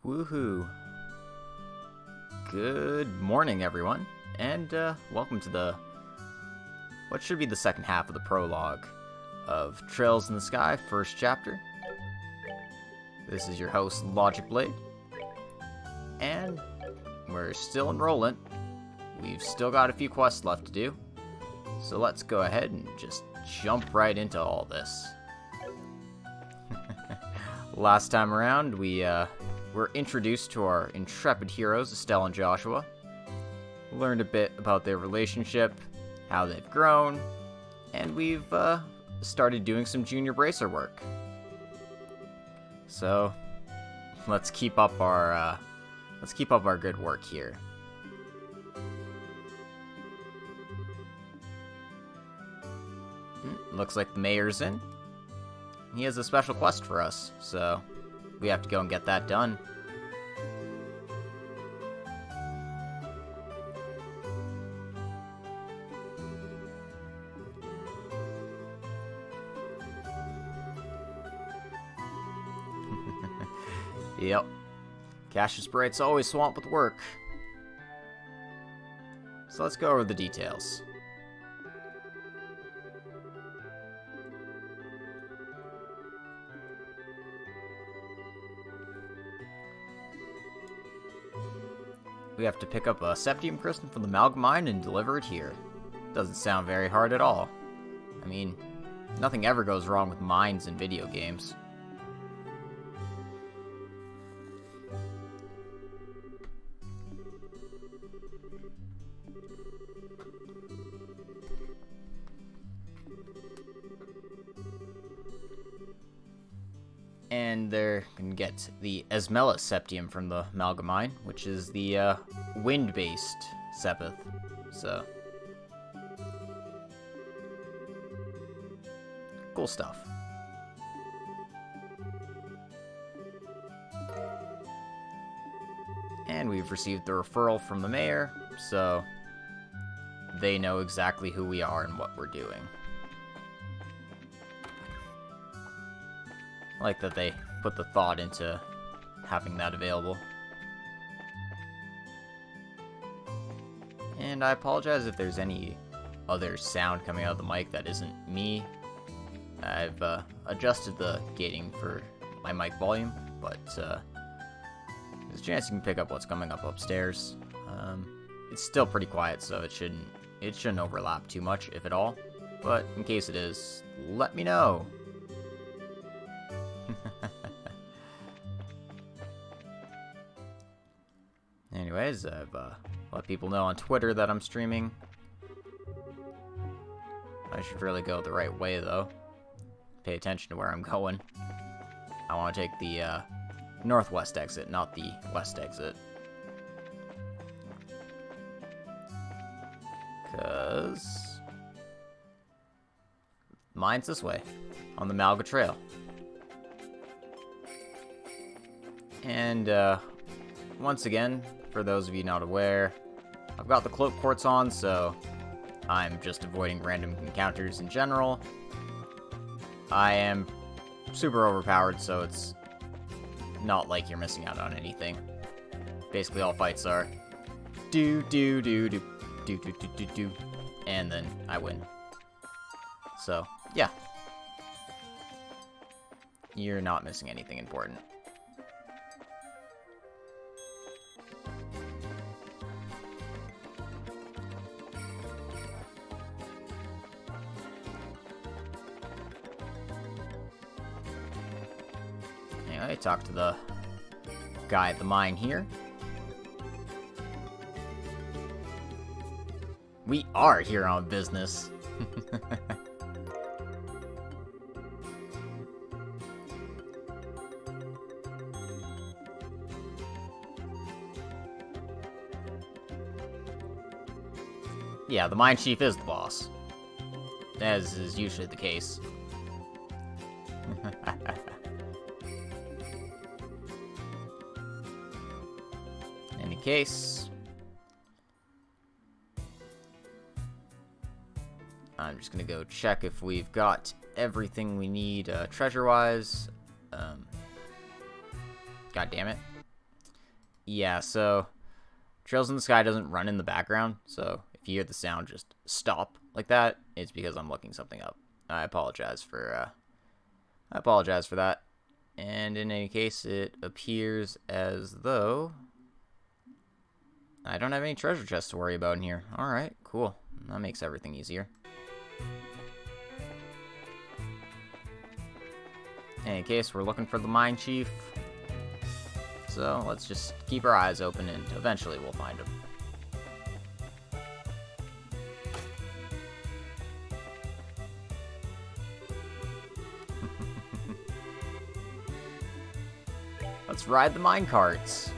Woohoo! Good morning, everyone, and welcome to what should be the second half of the prologue of Trails in the Sky, first chapter. This is your host, Logic Blade, and we're still enrolling. We've still got a few quests left to do, so let's go ahead and just jump right into all this. Last time around, we were introduced to our intrepid heroes, Estelle and Joshua. Learned a bit about their relationship, how they've grown, and we've started doing some junior bracer work. So let's keep up our good work here. Looks like the mayor's in. He has a special quest for us, so we have to go and get that done. Yep. Cassius Bright's always swamped with work. So let's go over the details. We have to pick up a Septium Crystal from the Malga Mine and deliver it here. Doesn't sound very hard at all. I mean, nothing ever goes wrong with mines in video games. And they can get the Esmella Septium from the Malga Mine, which is the wind-based Sepith. So, cool stuff. And we've received the referral from the mayor, so they know exactly who we are and what we're doing. I like that they put the thought into having that available. And I apologize if there's any other sound coming out of the mic that isn't me. I've adjusted the gating for my mic volume, but there's a chance you can pick up what's coming up upstairs. It's still pretty quiet, so it shouldn't overlap too much, if at all. But in case it is, let me know. Anyways, I've let people know on Twitter that I'm streaming. I should really go the right way, though. Pay attention to where I'm going. I want to take the northwest exit, not the west exit. Because mine's this way, on the Malga Trail. And, once again, for those of you not aware, I've got the cloak quartz on, so I'm just avoiding random encounters in general. I am super overpowered, so it's not like you're missing out on anything. Basically, all fights are do, and then I win. So, yeah. You're not missing anything important. Anyway, talk to the guy at the mine here. We are here on business. Yeah, the mine chief is the boss, as is usually the case. Any case, I'm just gonna go check if we've got everything we need treasure-wise. God damn it. Yeah, so Trails in the Sky doesn't run in the background, so if you hear the sound just stop like that, it's because I'm looking something up. I apologize for that. And in any case, it appears as though I don't have any treasure chests to worry about in here. Alright, cool. That makes everything easier. In any case, we're looking for the mine chief. So let's just keep our eyes open and eventually we'll find him. Let's ride the mine carts.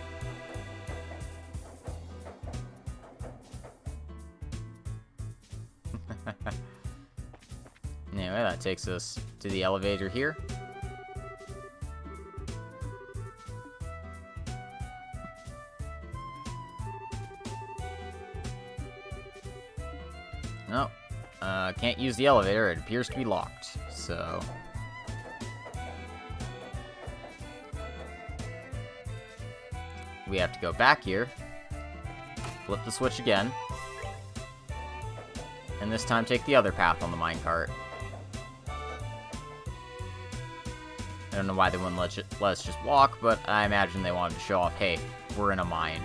Anyway, that takes us to the elevator here. Nope. Can't use the elevator. It appears to be locked. So we have to go back here, flip the switch again, and this time take the other path on the minecart. I don't know why they wouldn't let us just walk, but I imagine they wanted to show off, hey, we're in a mine.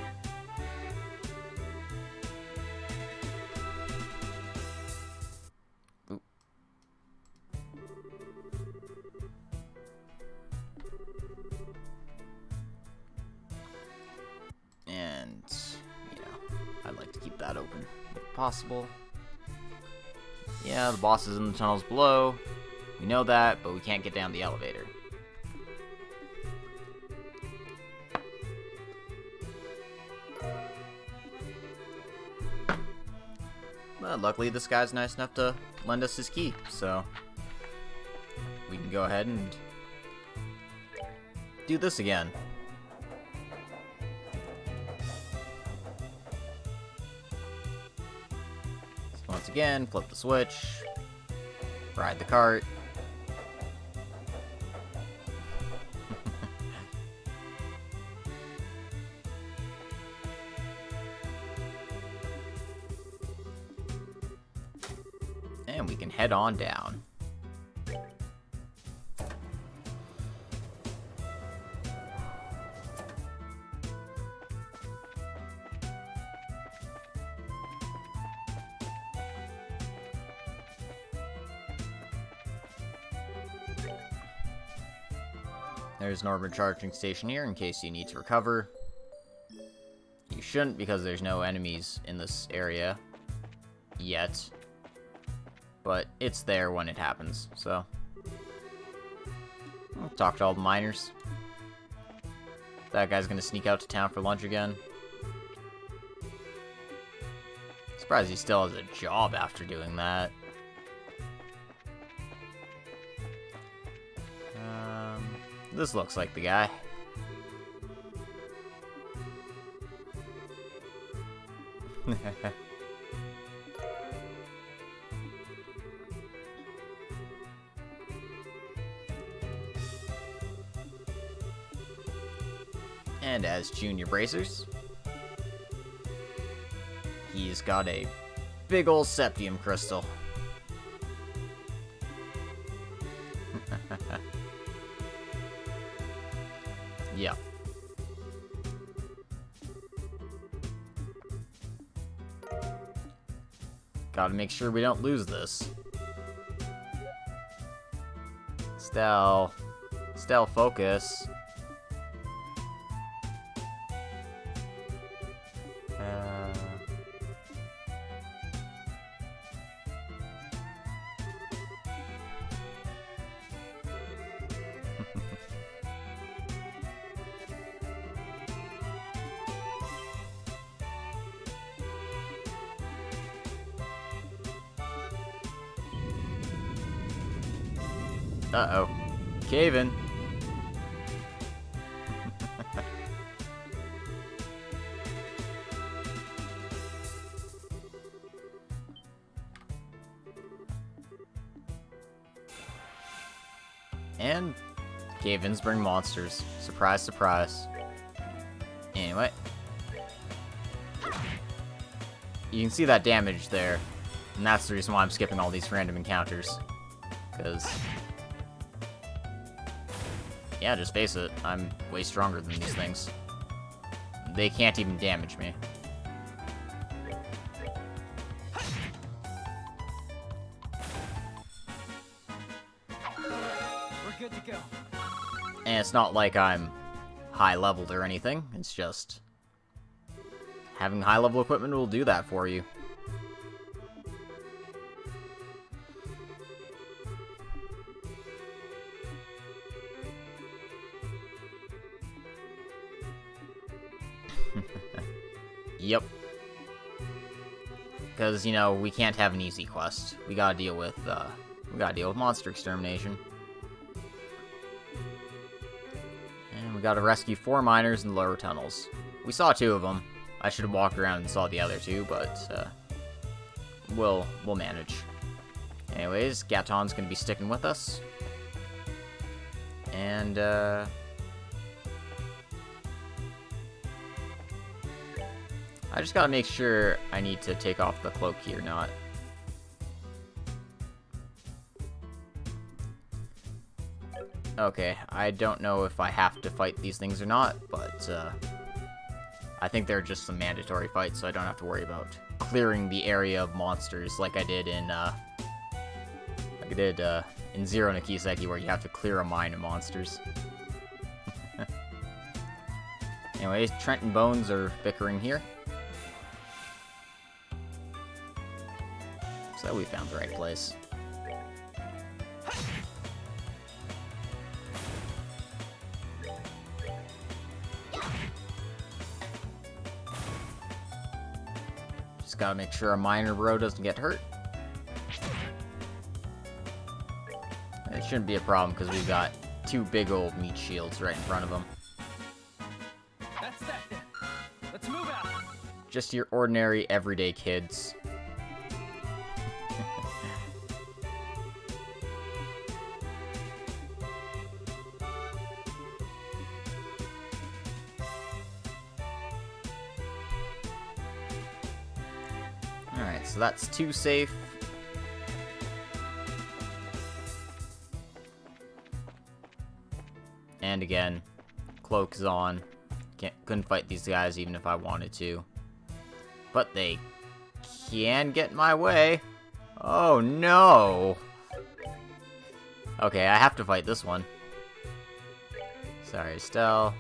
Oop. And, I'd like to keep that open if possible. Yeah, the boss is in the tunnels below. We know that, but we can't get down the elevator. But luckily, this guy's nice enough to lend us his key, so we can go ahead and do this again. So once again, flip the switch, ride the cart. And we can head on down. There's an orbital charging station here in case you need to recover. You shouldn't because there's no enemies in this area yet. But it's there when it happens, so I'll talk to all the miners. That guy's gonna sneak out to town for lunch again. Surprised he still has a job after doing that. This looks like the guy. And as Junior Bracers, he's got a big ol' septium crystal. Yeah. Gotta make sure we don't lose this. Stell, focus. Uh-oh. Cave-in. And cave-ins bring monsters. Surprise, surprise. Anyway. You can see that damage there. And that's the reason why I'm skipping all these random encounters. Because... yeah, just face it. I'm way stronger than these things. They can't even damage me. We're good to go. And it's not like I'm high-leveled or anything. It's just... having high-level equipment will do that for you. Yep. Because, you know, we can't have an easy quest. We gotta deal with monster extermination. And we gotta rescue 4 miners in the lower tunnels. We saw 2 of them. I should have walked around and saw the other 2, but, we'll manage. Anyways, Gaton's gonna be sticking with us. And, I just gotta make sure I need to take off the cloak key or not. Okay, I don't know if I have to fight these things or not, but I think they're just some mandatory fights, so I don't have to worry about clearing the area of monsters like I did in Zero no Kiseki, where you have to clear a mine of monsters. Anyways, Trent and Bones are bickering here. So we found the right place. Just gotta make sure a miner bro doesn't get hurt. It shouldn't be a problem because we've got 2 big old meat shields right in front of them. That's that then. Let's move out. Just your ordinary everyday kids. Alright, so that's 2 safe. And again, cloak is on. Couldn't fight these guys even if I wanted to. But they can get in my way. Oh no! Okay, I have to fight this one. Sorry, Estelle.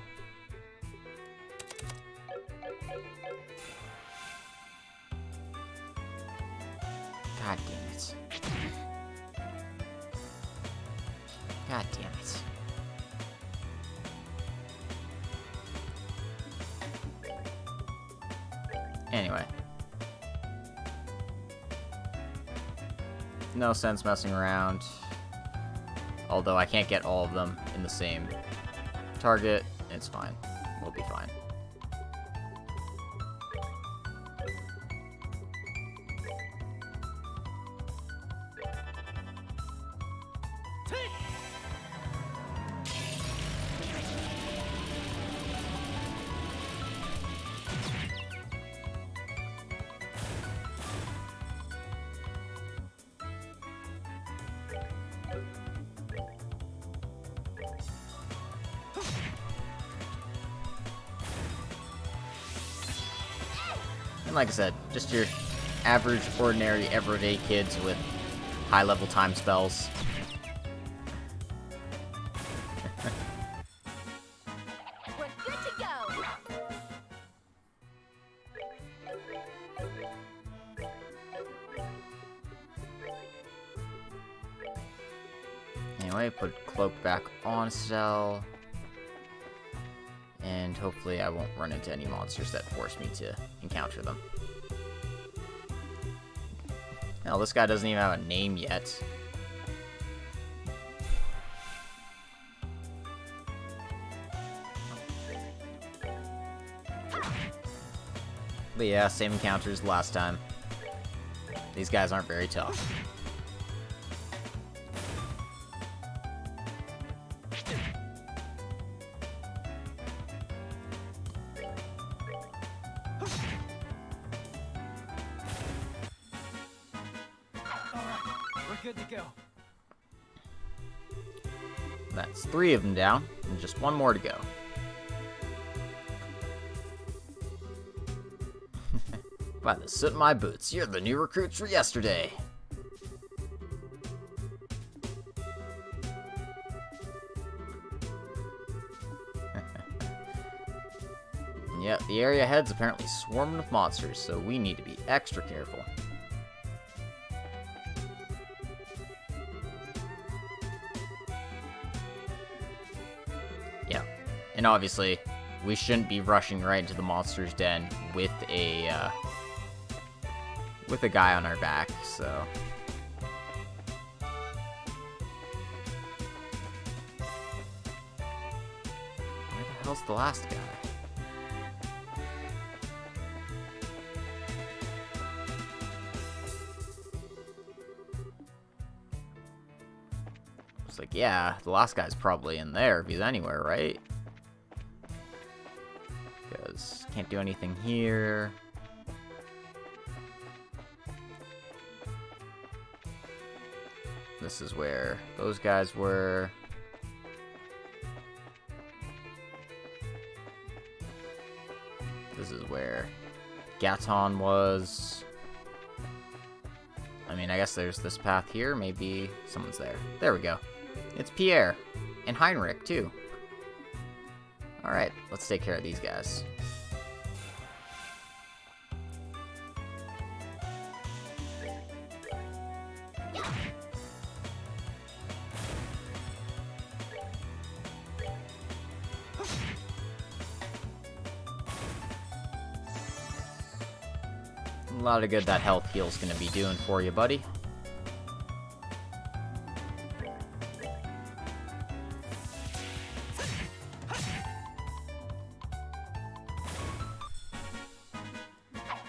God damn it. God damn it. Anyway. No sense messing around. Although I can't get all of them in the same target. It's fine. We'll be fine. And like I said, just your average, ordinary, everyday kids with high-level time spells. We're good to go. Anyway, put cloak back on Cell. And hopefully I won't run into any monsters that force me to encounter them. Hell, this guy doesn't even have a name yet. But yeah, same encounters as last time. These guys aren't very tough. good to go. That's 3 of them down, and just 1 more to go. By the soot in my boots, you're the new recruits for yesterday. Yep, the area ahead's apparently swarming with monsters, so we need to be extra careful. Yeah, and obviously, we shouldn't be rushing right into the monster's den with a guy on our back, so... Where the hell's the last guy? It's like, yeah, the last guy's probably in there if he's anywhere, right? Because can't do anything here. This is where those guys were. This is where Gaton was. I mean, I guess there's this path here. Maybe someone's there. There we go. It's Pierre. And Heinrich, too. Alright, let's take care of these guys. A lot of good that health heal's gonna be doing for you, buddy.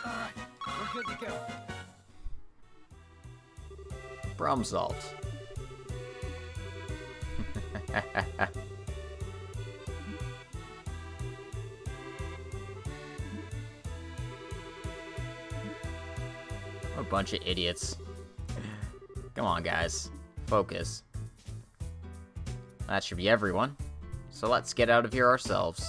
Alright, we're good to go. Problem solved. What a bunch of idiots. Come on, guys. Focus. That should be everyone. So let's get out of here ourselves.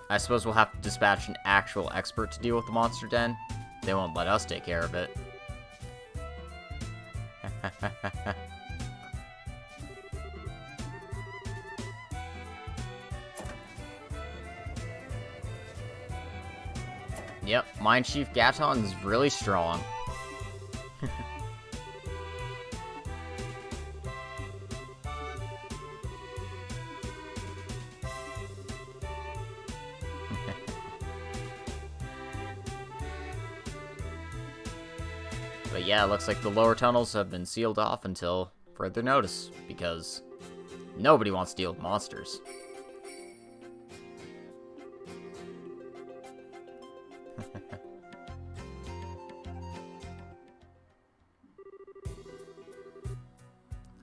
I suppose we'll have to dispatch an actual expert to deal with the monster den. They won't let us take care of it. Yep, Mine Chief Gaton is really strong. But yeah, it looks like the lower tunnels have been sealed off until further notice, because nobody wants to deal with monsters.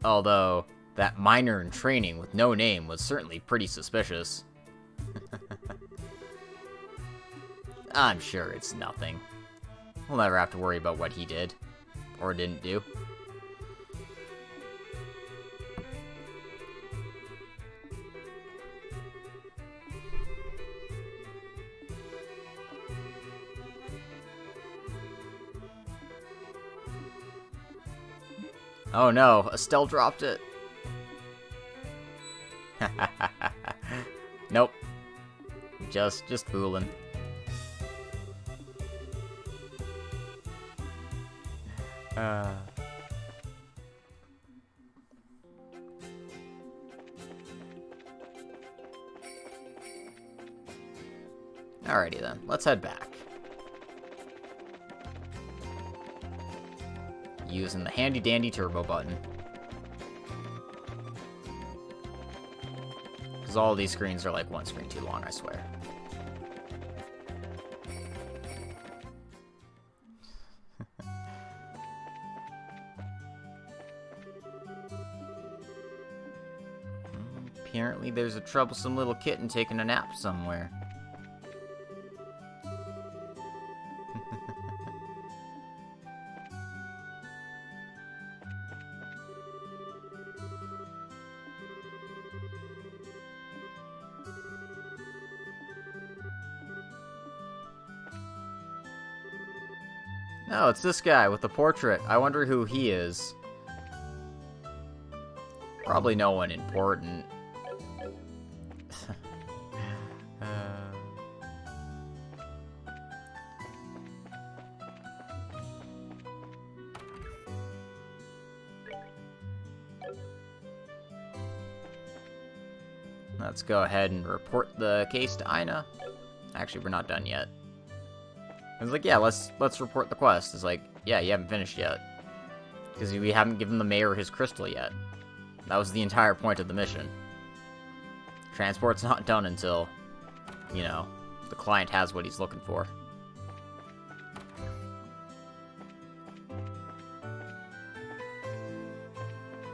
Although, that miner in training with no name was certainly pretty suspicious. I'm sure it's nothing. We'll never have to worry about what he did. Or didn't do. Oh no, Estelle dropped it. Nope. Just fooling. Alrighty then, let's head back. Using the handy-dandy turbo button. Because all of these screens are like one screen too long, I swear. Apparently there's a troublesome little kitten taking a nap somewhere. Oh, it's this guy with the portrait. I wonder who he is. Probably no one important. Let's go ahead and report the case to Ina. Actually, we're not done yet. I was like, yeah, let's report the quest. It's like, yeah, you haven't finished yet. Because we haven't given the mayor his crystal yet. That was the entire point of the mission. Transport's not done until, you know, the client has what he's looking for.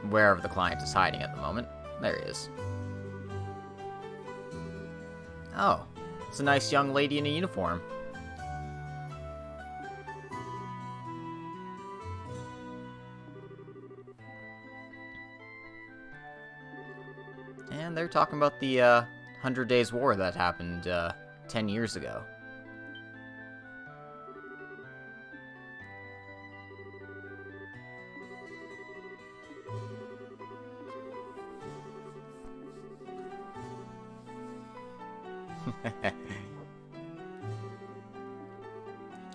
Wherever the client is hiding at the moment. There he is. Oh, it's a nice young lady in a uniform. And they're talking about the 100 Days War that happened 10 years ago.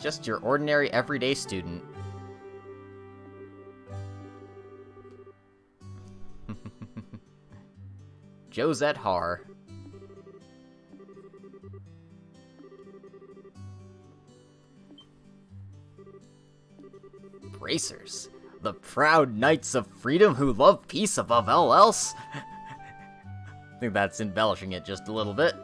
Just your ordinary everyday student. Josette Har. Bracers, the proud knights of freedom who love peace above all else. I think that's embellishing it just a little bit.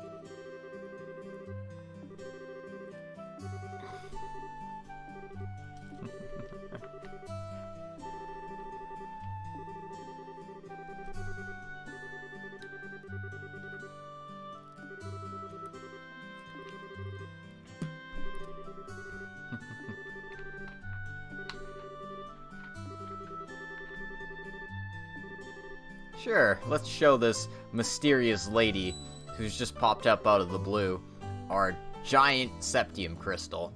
Sure, let's show this mysterious lady who's just popped up out of the blue our giant septium crystal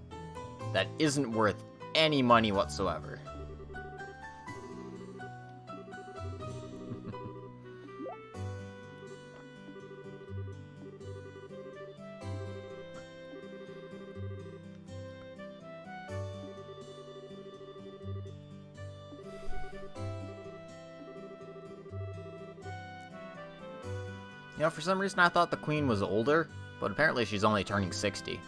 that isn't worth any money whatsoever. You know, for some reason I thought the queen was older, but apparently she's only turning 60.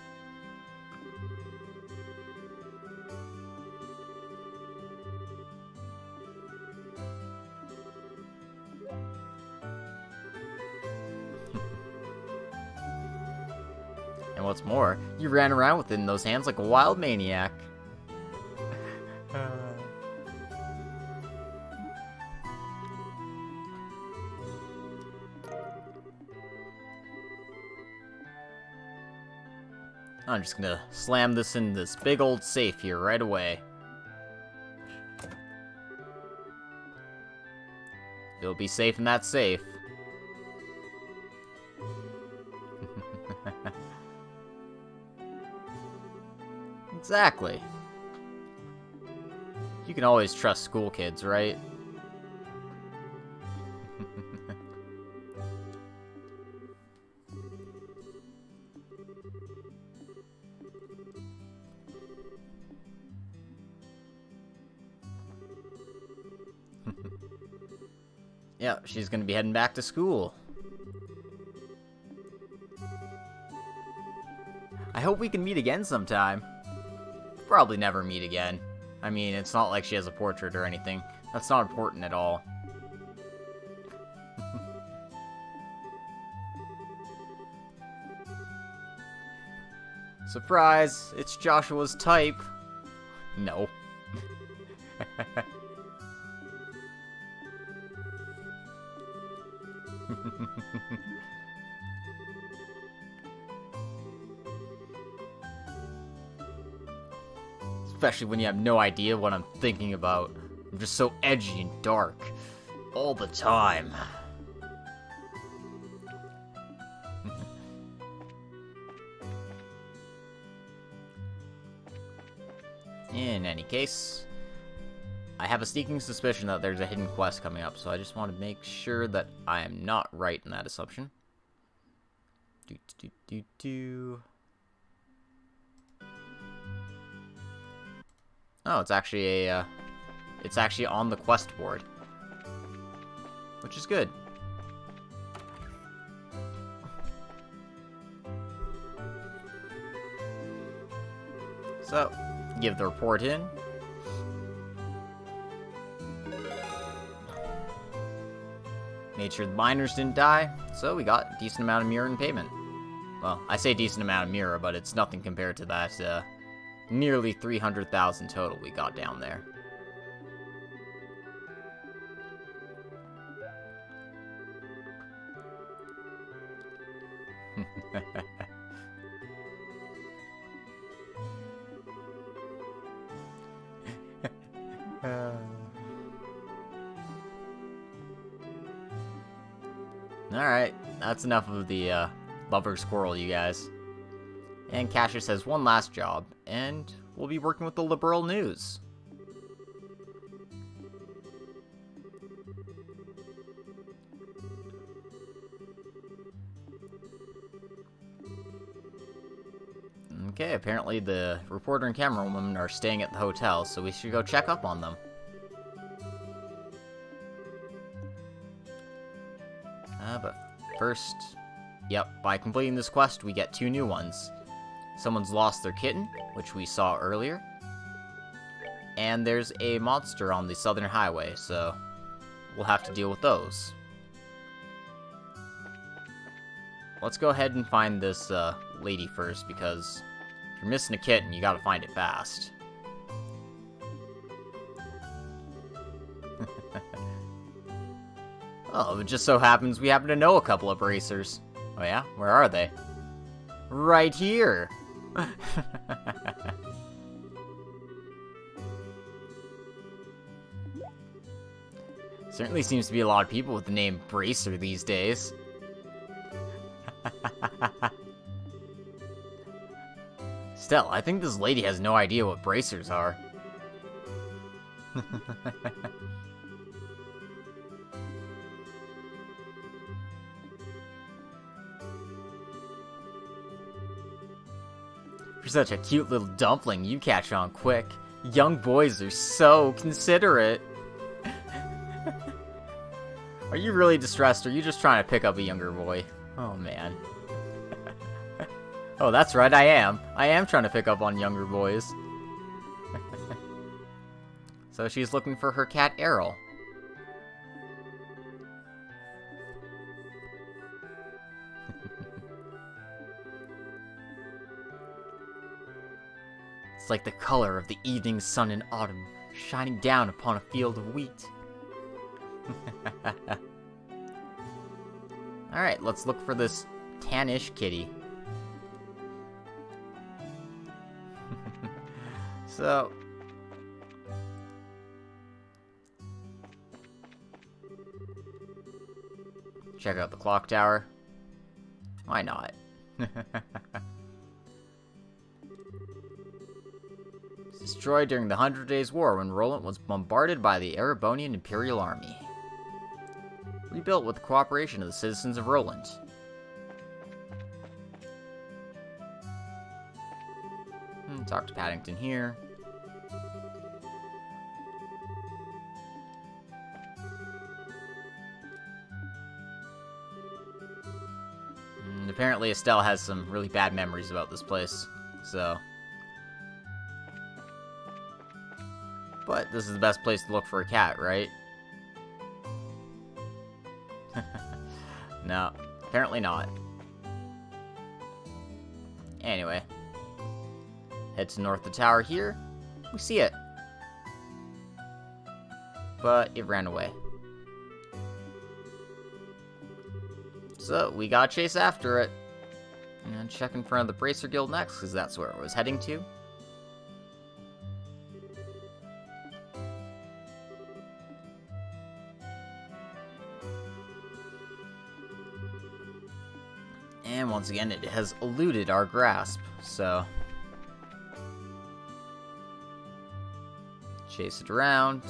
And what's more, you ran around within those hands like a wild maniac. I'm just gonna slam this in this big old safe here right away. It'll be safe in that safe. Exactly. You can always trust school kids, right? Yeah, she's gonna be heading back to school. I hope we can meet again sometime. Probably never meet again. I mean, it's not like she has a portrait or anything. That's not important at all. Surprise! It's Joshua's type. No. Especially when you have no idea what I'm thinking about. I'm just so edgy and dark. All the time. In any case, I have a sneaking suspicion that there's a hidden quest coming up, so I just want to make sure that I am not right in that assumption. Oh, it's actually it's actually on the quest board, which is good. So, give the report in. Made sure the miners didn't die, so we got a decent amount of mirror in payment. Well, I say decent amount of mirror, but it's nothing compared to that nearly 300,000 total we got down there. Alright, that's enough of the lover squirrel, you guys. And Cassius has one last job, and we'll be working with the Liberal News. Okay, apparently the reporter and camerawoman are staying at the hotel, so we should go check up on them. But first, yep, by completing this quest, we get 2 new ones. Someone's lost their kitten, which we saw earlier. And there's a monster on the southern highway, so we'll have to deal with those. Let's go ahead and find this lady first, because if you're missing a kitten, you gotta find it fast. Oh, it just so happens we happen to know a couple of bracers. Oh yeah? Where are they? Right here! Certainly seems to be a lot of people with the name Bracer these days. Still, I think this lady has no idea what bracers are. You're such a cute little dumpling, you catch on quick. Young boys are so considerate. Are you really distressed, or are you just trying to pick up a younger boy? Oh, man. Oh, that's right, I am. I am trying to pick up on younger boys. So she's looking for her cat, Errol. It's like the color of the evening sun in autumn, shining down upon a field of wheat. Alright, let's look for this tannish kitty. So... check out the clock tower. Why not? Destroyed during the 100 Days War when Roland was bombarded by the Erebonian Imperial Army. Rebuilt with the cooperation of the citizens of Roland. Talk to Paddington here. And apparently Estelle has some really bad memories about this place, so... But this is the best place to look for a cat, right? No, apparently not. Anyway. Head to north of the tower here. We see it. But it ran away. So, we gotta chase after it. And check in front of the Bracer Guild next, because that's where it was heading to. And once again, it has eluded our grasp, so... Chase it around.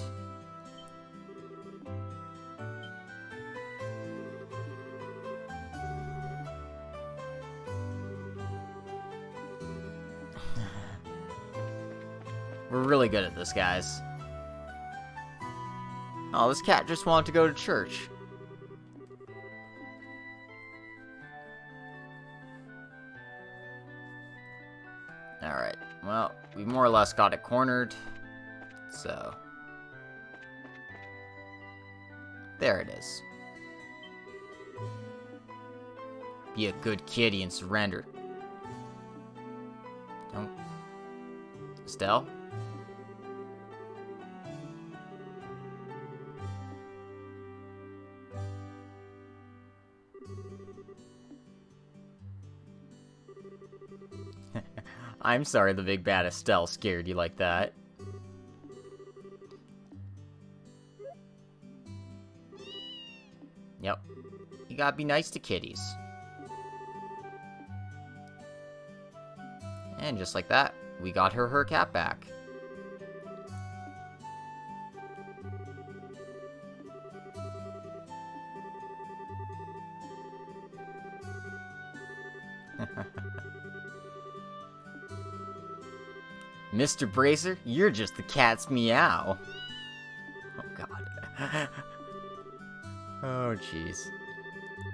We're really good at this, guys. Oh, this cat just wanted to go to church. Alright, well, we more or less got it cornered. So, there it is. Be a good kitty and surrender. Don't. Estelle? I'm sorry the big bad Estelle scared you like that. Yep. You gotta be nice to kitties. And just like that, we got her cat back. Mr. Bracer, you're just the cat's meow. Oh, God. Oh, jeez.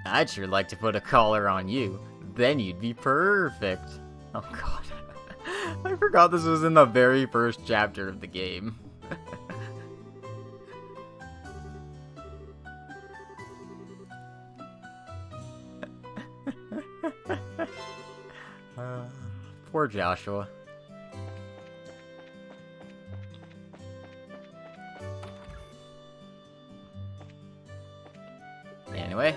I'd sure like to put a collar on you. Then you'd be perfect. Oh, God. I forgot this was in the very first chapter of the game. Poor Joshua. Anyway,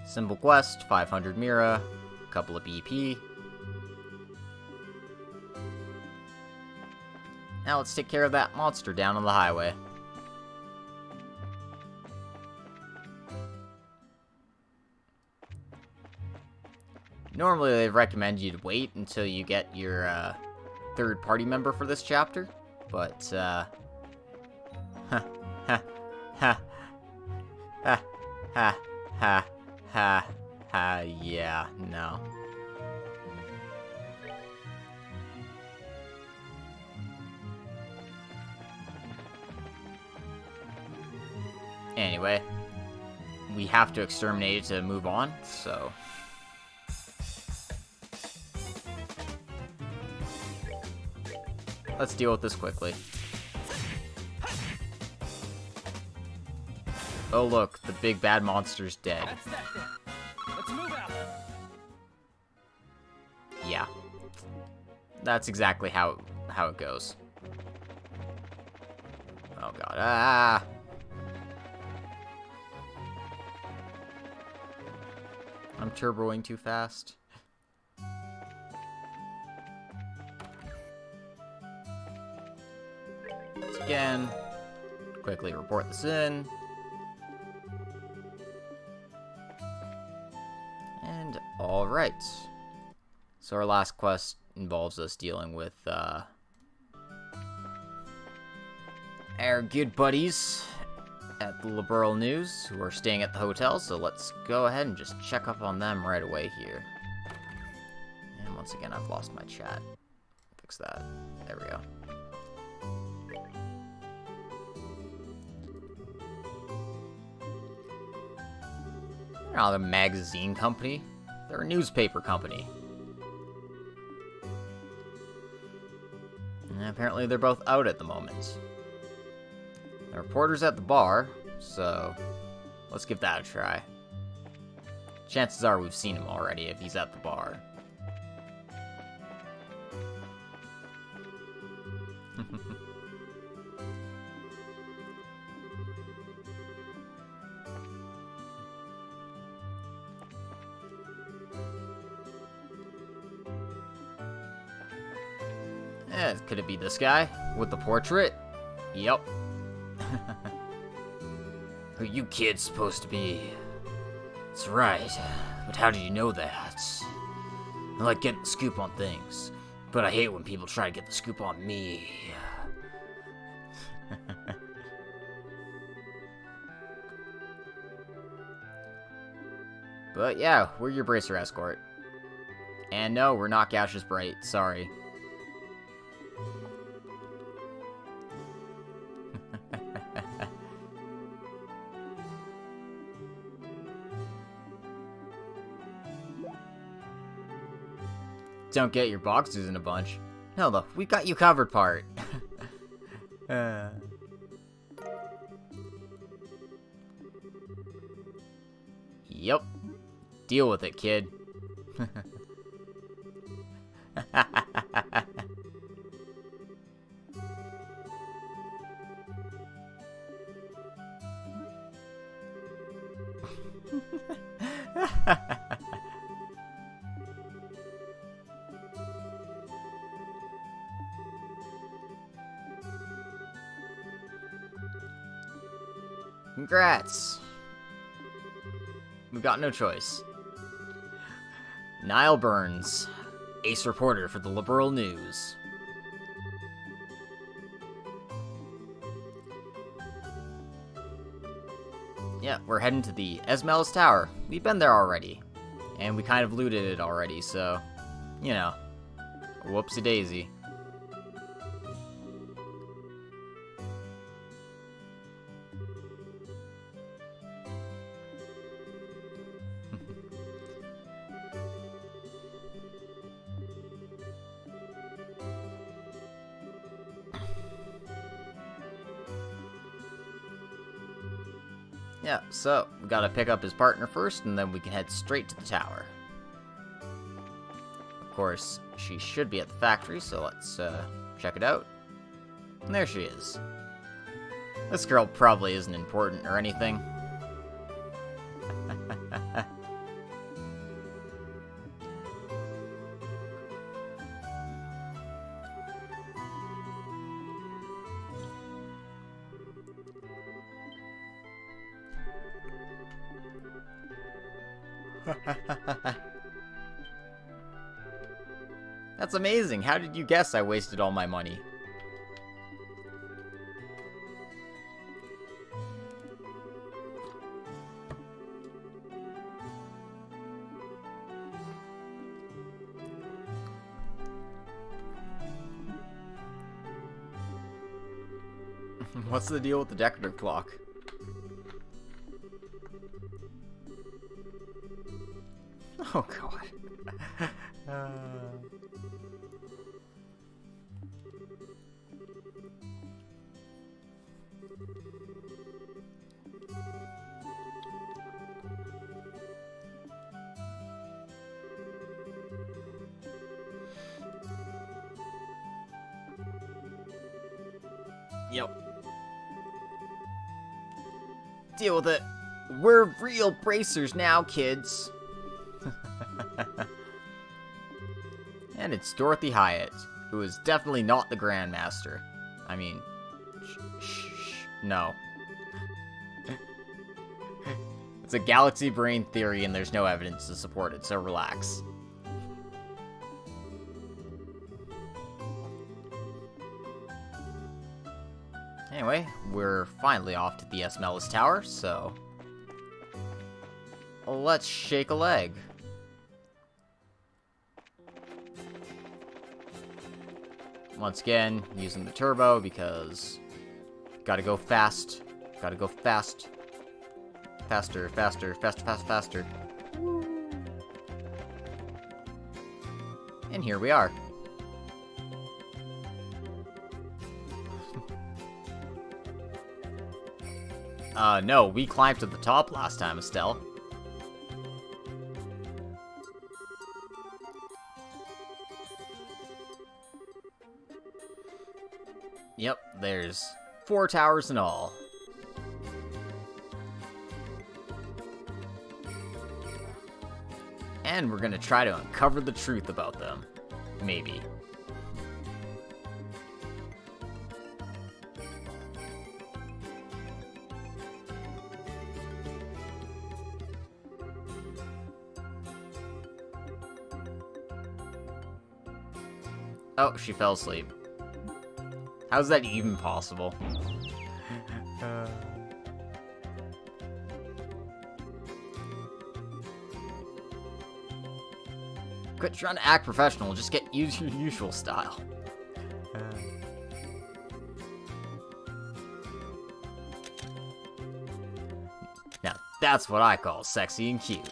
simple quest, 500 Mira, a couple of BP. Now let's take care of that monster down on the highway. Normally they recommend you to wait until you get your third party member for this chapter, but ha ha ha. Ha, ha, ha, ha, ha, yeah, no. Anyway, we have to exterminate it to move on, so... let's deal with this quickly. Oh look, the big bad monster's dead. That's that then. Let's move out. Yeah. That's exactly how it goes. Oh god. Ah! I'm turboing too fast. Once again, quickly report this in. And alright. So our last quest involves us dealing with our good buddies at the Liberal News who are staying at the hotel, so let's go ahead and just check up on them right away here. And once again, I've lost my chat. Fix that. There we go. They're not a magazine company. They're a newspaper company. And apparently they're both out at the moment. The reporter's at the bar, so let's give that a try. Chances are we've seen him already if he's at the bar. Could it be this guy with the portrait? Yep. Who you kids supposed to be? That's right, but how do you know that? I like getting the scoop on things, but I hate when people try to get the scoop on me. But yeah, we're your bracer escort. And no, we're not Gaseous Bright, sorry. Don't get your boxers in a bunch. No, look, we got you covered, part. Yep. Deal with it, kid. Congrats! We've got no choice. Niall Burns, ace reporter for the Liberal News. Yeah, we're heading to the Esmeralda's Tower. We've been there already. And we kind of looted it already, so, you know, whoopsie daisy. Yeah, so we gotta pick up his partner first, and then we can head straight to the tower. Of course, she should be at the factory, so let's check it out. And there she is. This girl probably isn't important or anything. That's amazing. How did you guess I wasted all my money? What's the deal with the decorative clock? Oh god. Yep. Deal with it. We're real bracers now, kids. And it's Dorothy Hyatt, who is definitely not the Grandmaster. I mean, no. It's a galaxy brain theory and there's no evidence to support it, so relax. Anyway, we're finally off to the Esmeralda's Tower, so let's shake a leg. Once again, using the turbo because gotta go fast. Gotta go fast. Faster, faster, faster. And here we are. No, we climbed to the top last time, Estelle. Yep, there's 4 towers in all. And we're gonna try to uncover the truth about them. Maybe. Oh, she fell asleep. How's that even possible? Quit trying to act professional, just use your usual style. Now, that's what I call sexy and cute.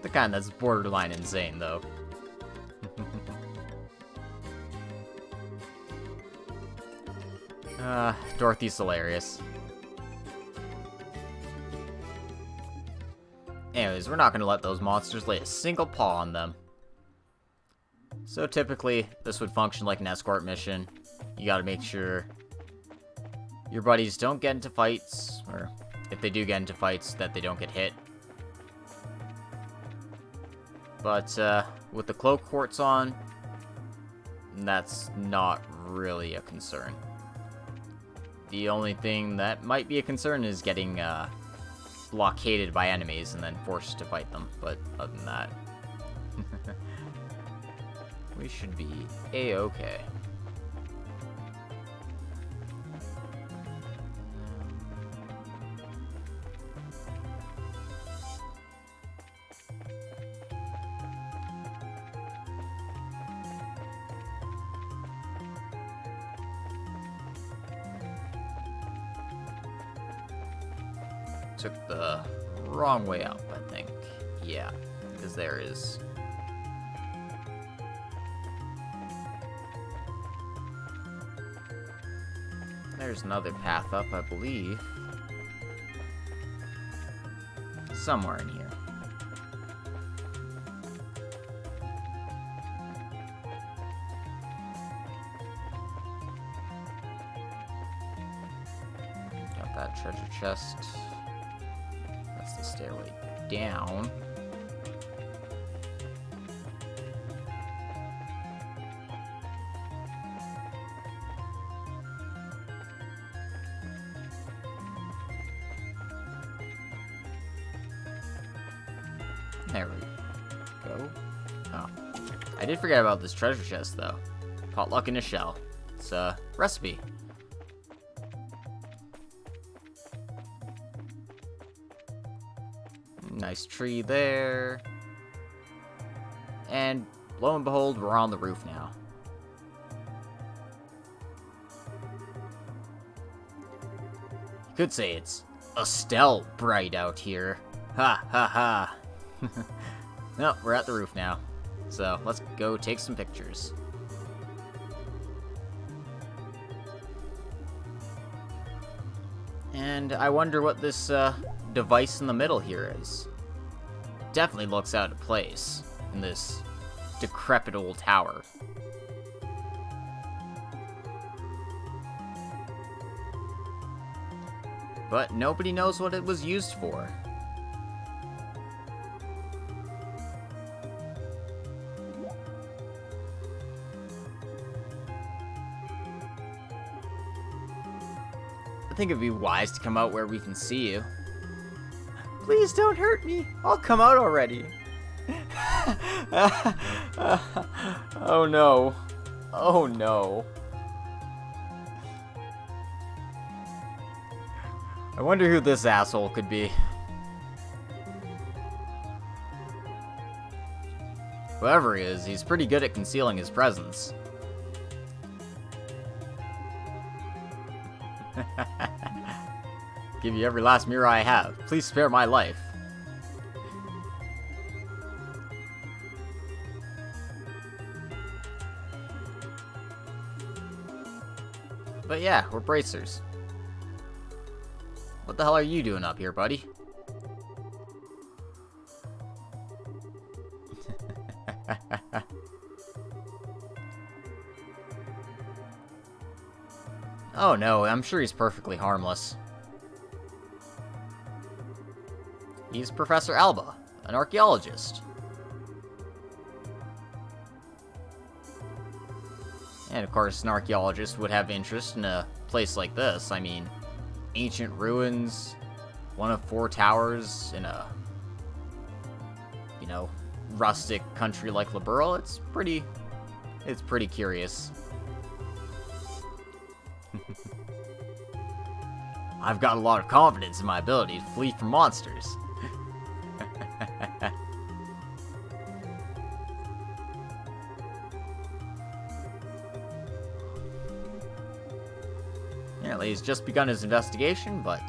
The kind that's borderline insane, though. Dorothy's hilarious. Anyways, we're not going to let those monsters lay a single paw on them. So typically, this would function like an escort mission. You gotta make sure your buddies don't get into fights, or if they do get into fights, that they don't get hit. But with the cloak quartz on, that's not really a concern. The only thing that might be a concern is getting blockaded by enemies and then forced to fight them, but other than that, we should be A-okay. Took the wrong way up, I think. Yeah, because there is... There's another path up, I believe. Somewhere in here. Got that treasure chest. That's the stairway down. There we go. Oh. I did forget about this treasure chest, though. Potluck in a shell. It's a recipe. Nice tree there. And lo and behold, we're on the roof now. You could say it's Estelle bright out here. Ha ha ha. No, we're at the roof now. So let's go take some pictures. And I wonder what this device in the middle here is. Definitely looks out of place in this decrepit old tower. But nobody knows what it was used for. I think it'd be wise to come out where we can see you. Please don't hurt me. I'll come out already. Oh no. Oh no. I wonder who this asshole could be. Whoever he is, he's pretty good at concealing his presence. Give you every last mirror I have. Please spare my life. But yeah, we're bracers. What the hell are you doing up here, buddy? Oh no, I'm sure he's perfectly harmless. He's Professor Alba, an archaeologist. And of course, an archaeologist would have interest in a place like this. I mean, ancient ruins, one of 4 towers in a, you know, rustic country like Liberl. It's pretty curious. I've got a lot of confidence in my ability to flee from monsters. Apparently he's just begun his investigation, but,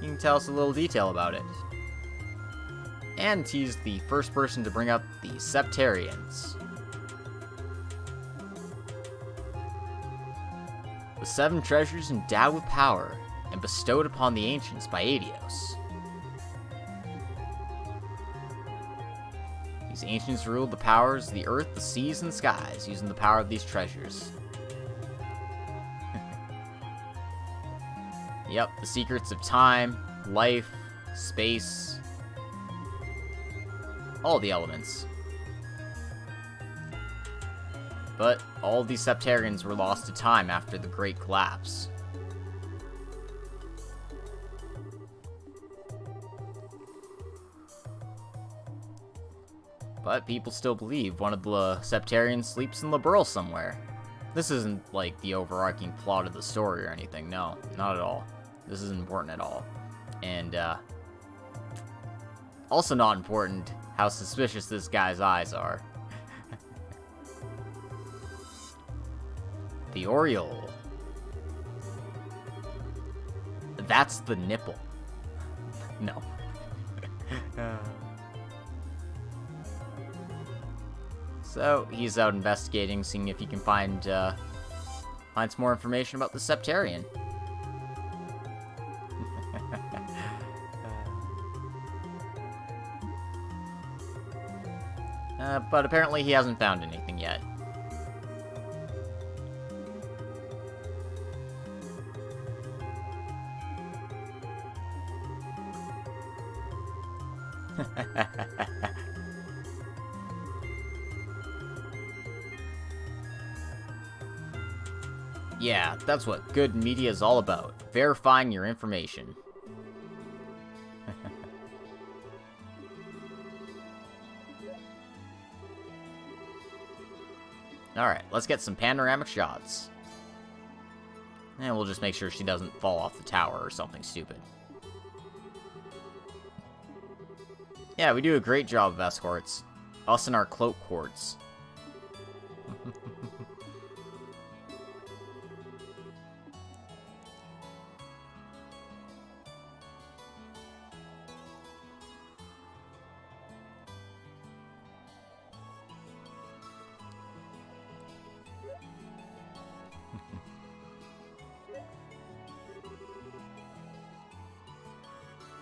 he can tell us a little detail about it. And he's the first person to bring up the Septarians. The 7 treasures endowed with power and bestowed upon the ancients by Adios. These ancients ruled the powers of the earth, the seas, and skies using the power of these treasures. Yep, the secrets of time, life, space, all the elements. But all these Septarians were lost to time after the Great Collapse. But people still believe one of the Septarians sleeps in Liberl somewhere. This isn't like the overarching plot of the story or anything, no, not at all. This isn't important at all. And, also not important how suspicious this guy's eyes are. The Oriole. That's the nipple. No. So, he's out investigating, seeing if he can find some more information about the Septarian. But apparently he hasn't found anything yet. Yeah, that's what good media is all about. Verifying your information. Alright, let's get some panoramic shots. And we'll just make sure she doesn't fall off the tower or something stupid. Yeah, we do a great job of escorts. Us and our cloak cords.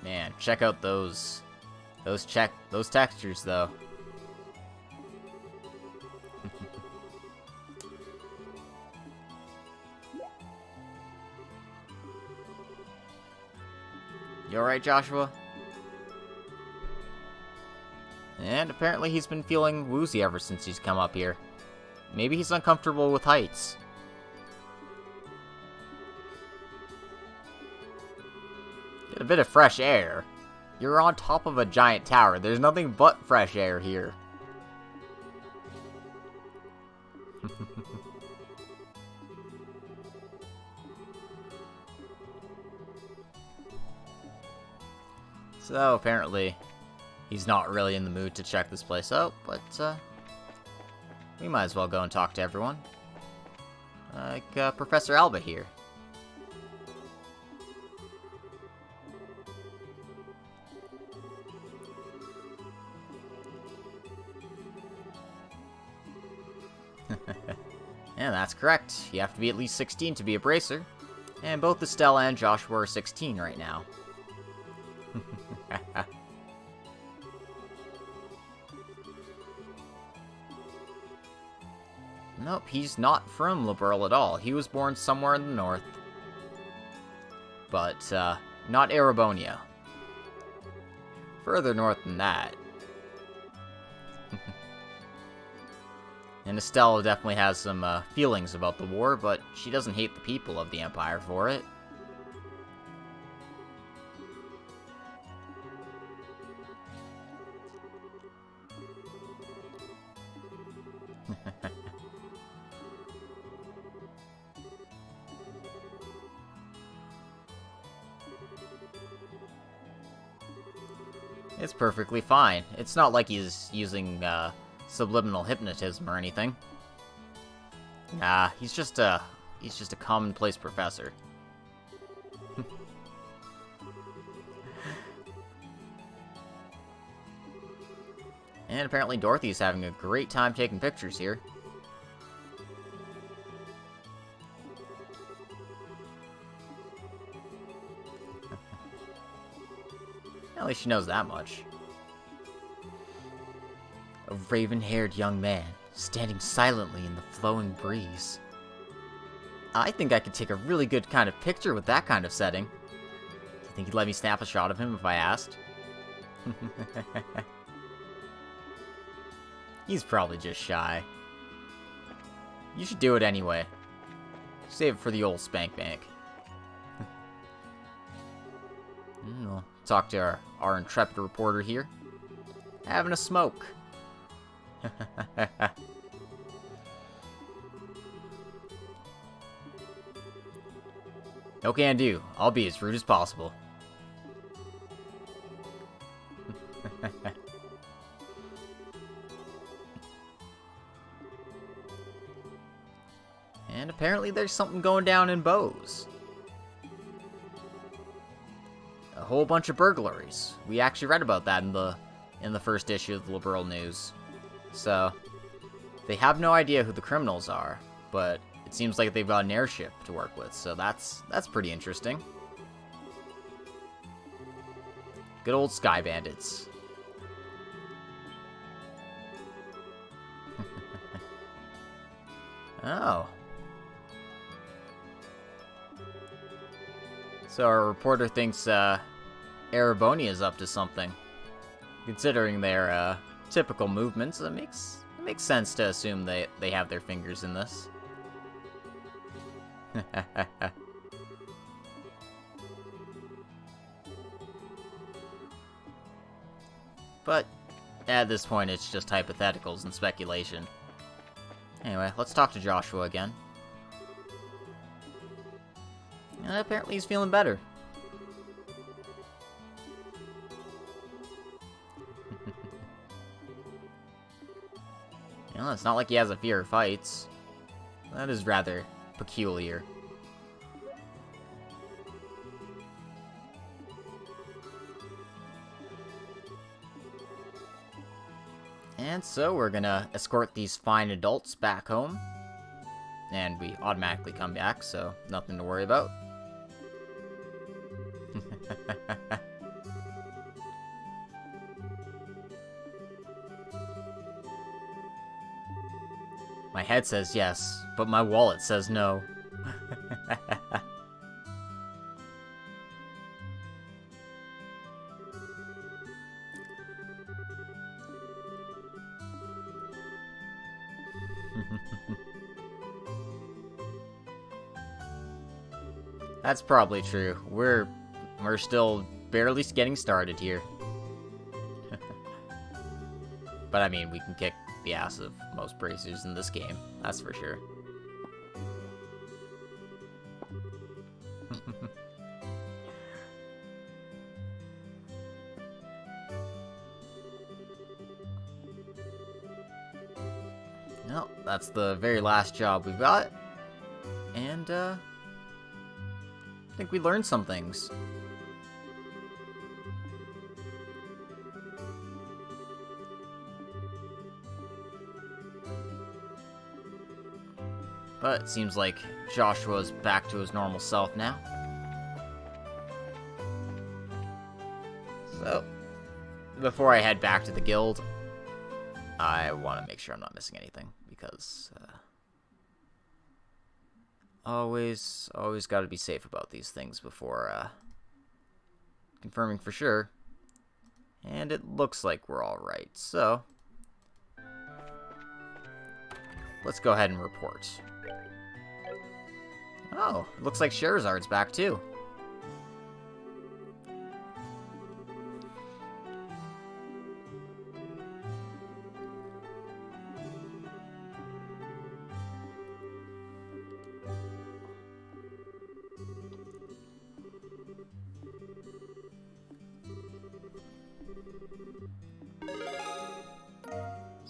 Man, check out those textures though. You alright, Joshua? And apparently he's been feeling woozy ever since he's come up here. Maybe he's uncomfortable with heights. Get a bit of fresh air. You're on top of a giant tower. There's nothing but fresh air here. So, apparently, he's not really in the mood to check this place out, but, we might as well go and talk to everyone. Like, Professor Alba here. Yeah, that's correct. You have to be at least 16 to be a bracer. And both Estella and Joshua are 16 right now. Nope, he's not from Liberl at all. He was born somewhere in the north. But, not Erebonia. Further north than that. And Estella definitely has some feelings about the war, but she doesn't hate the people of the Empire for it. It's perfectly fine. It's not like he's using subliminal hypnotism or anything. Nah, he's just a commonplace professor. And apparently Dorothy's having a great time taking pictures here. At least she knows that much. A raven-haired young man, standing silently in the flowing breeze. I think I could take a really good kind of picture with that kind of setting. Do you think he'd let me snap a shot of him if I asked? He's probably just shy. You should do it anyway. Save it for the old spank bank. We'll talk to our intrepid reporter here. Having a smoke. No can do. I'll be as rude as possible. And apparently there's something going down in Bose. A whole bunch of burglaries. We actually read about that in the first issue of the Liberal News. So, they have no idea who the criminals are, but it seems like they've got an airship to work with, so that's pretty interesting. Good old Sky Bandits. Oh. So our reporter thinks Ereboni is up to something. Considering their typical movements, it makes sense to assume they have their fingers in this. But at this point, it's just hypotheticals and speculation. Anyway, let's talk to Joshua again. And apparently he's feeling better. You know, it's not like he has a fear of fights. That is rather peculiar. And so we're gonna escort these fine adults back home. And we automatically come back, so nothing to worry about. My head says yes, but my wallet says no. That's probably true. We're still barely getting started here. But I mean, we can kick the ass of most bracers in this game, that's for sure. Well, that's the very last job we've got. And, I think we learned some things. But it seems like Joshua's back to his normal self now. So, before I head back to the guild, I want to make sure I'm not missing anything, because always got to be safe about these things before confirming for sure. And it looks like we're all right, so let's go ahead and report. Oh, it looks like Sherazard's back too.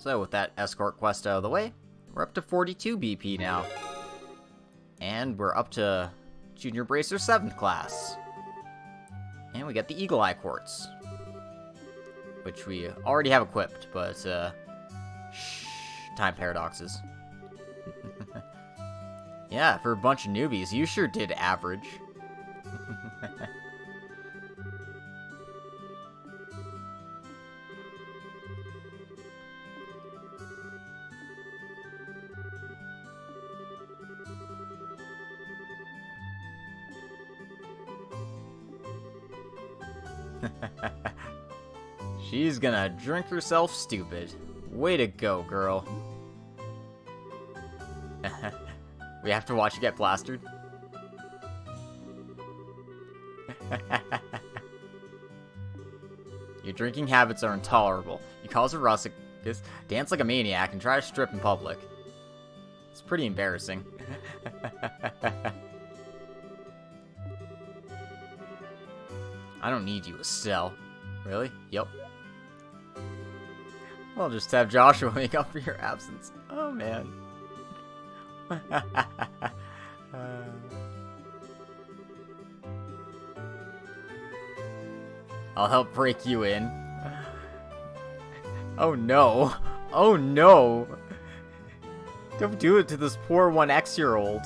So with that escort quest out of the way, we're up to 42 BP now. And we're up to Junior Bracer 7th class. And we got the Eagle Eye Quartz, which we already have equipped, but, time paradoxes. Yeah, for a bunch of newbies, you sure did average. She's gonna drink herself stupid. Way to go, girl. We have to watch you get plastered. Your drinking habits are intolerable. You cause a ruckus, dance like a maniac, and try to strip in public. It's pretty embarrassing. I don't need you, Estelle. Really? Yep. I'll just have Joshua make up for your absence. Oh, man. I'll help break you in. Oh, no. Oh, no. Don't do it to this poor 1X-year-old.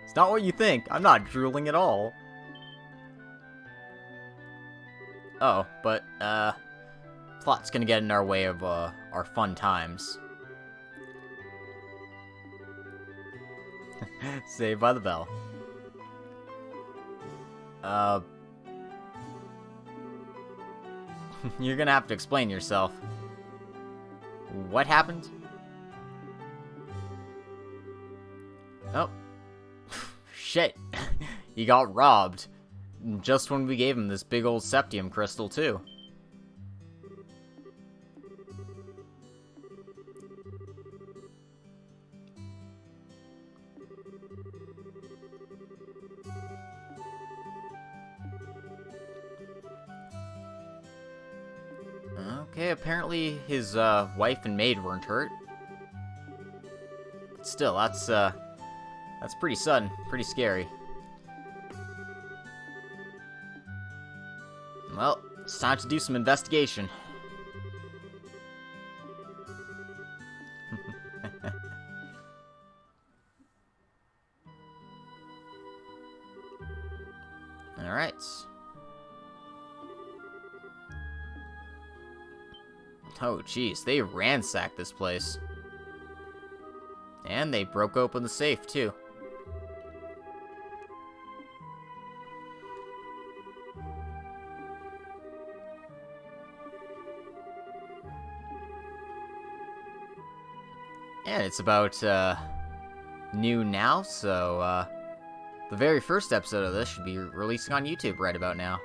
It's not what you think. I'm not drooling at all. Oh, but, plot's gonna get in our way of, our fun times. Saved by the bell. You're gonna have to explain yourself. What happened? Oh. Shit. He got robbed. Just when we gave him this big old septium crystal, too. Okay, apparently his wife and maid weren't hurt. Still, that's pretty sudden, pretty scary. Well, it's time to do some investigation. Alright. Oh, jeez, they ransacked this place. And they broke open the safe, too. And it's about, noon now, so, the very first episode of this should be releasing on YouTube right about now.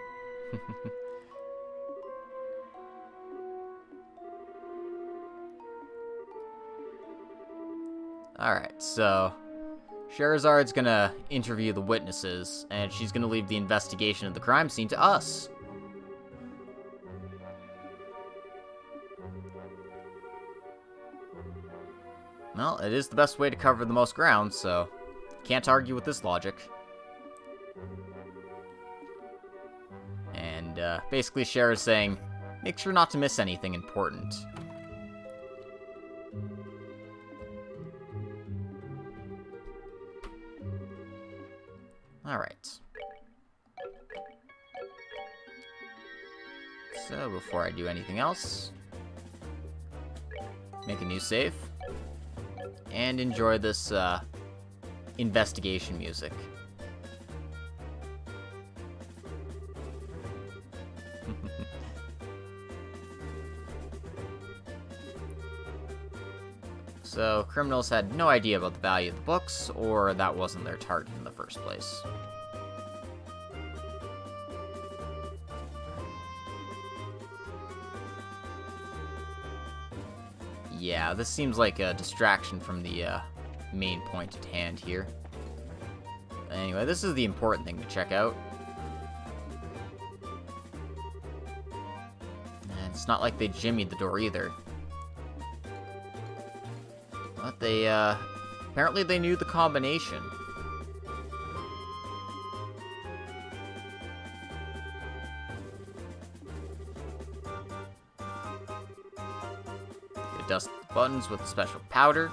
Alright, so Scheherazad's gonna interview the witnesses, and she's gonna leave the investigation of the crime scene to us. Well, it is the best way to cover the most ground, so can't argue with this logic. And, basically Cher's saying, make sure not to miss anything important. Alright. So, before I do anything else, make a new save, and enjoy this, investigation music. So, criminals had no idea about the value of the books, or that wasn't their target in the first place. Yeah, this seems like a distraction from the main point at hand here. Anyway, this is the important thing to check out. It's not like they jimmied the door either. But they, apparently they knew the combination. They dust the buttons with special powder.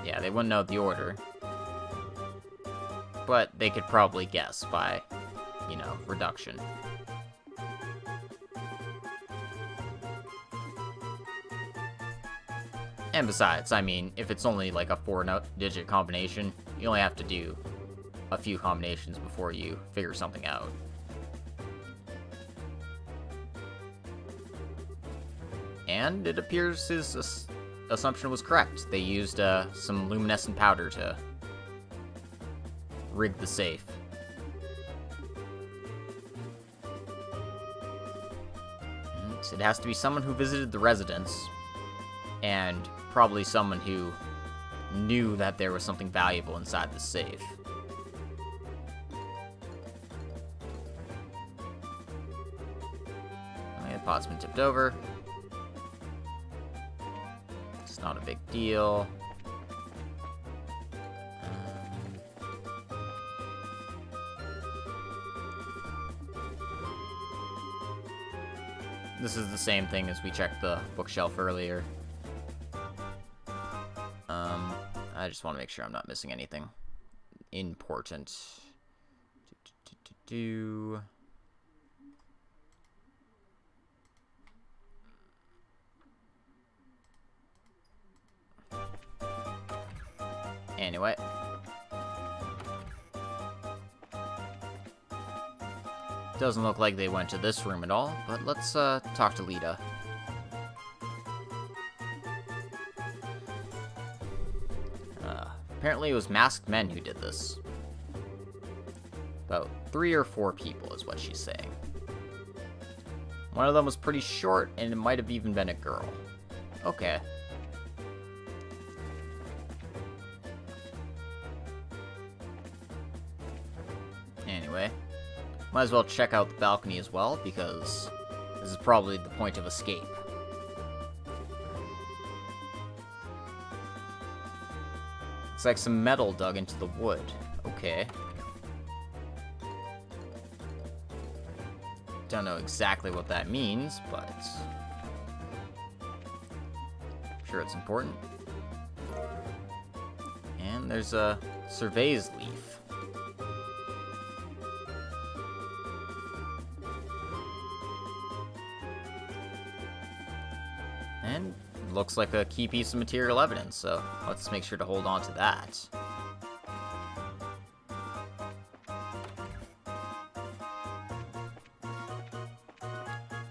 Yeah, they wouldn't know the order. But they could probably guess by, you know, reduction. And besides, I mean, if it's only like a 4-digit combination, you only have to do a few combinations before you figure something out. And it appears his assumption was correct. They used some luminescent powder to rig the safe. So it has to be someone who visited the residence, and probably someone who knew that there was something valuable inside the safe. Okay, the pot's been tipped over. It's not a big deal. This is the same thing as we checked the bookshelf earlier. I just want to make sure I'm not missing anything important. Anyway. Doesn't look like they went to this room at all, but let's talk to Lita. Apparently it was masked men who did this. About 3 or 4 people is what she's saying. One of them was pretty short, and it might have even been a girl. Okay. Anyway. Might as well check out the balcony as well, because this is probably the point of escape. Looks like some metal dug into the wood. Okay. Don't know exactly what that means, but I'm sure it's important. And there's a surveys leaf. And looks like a key piece of material evidence, so let's make sure to hold on to that.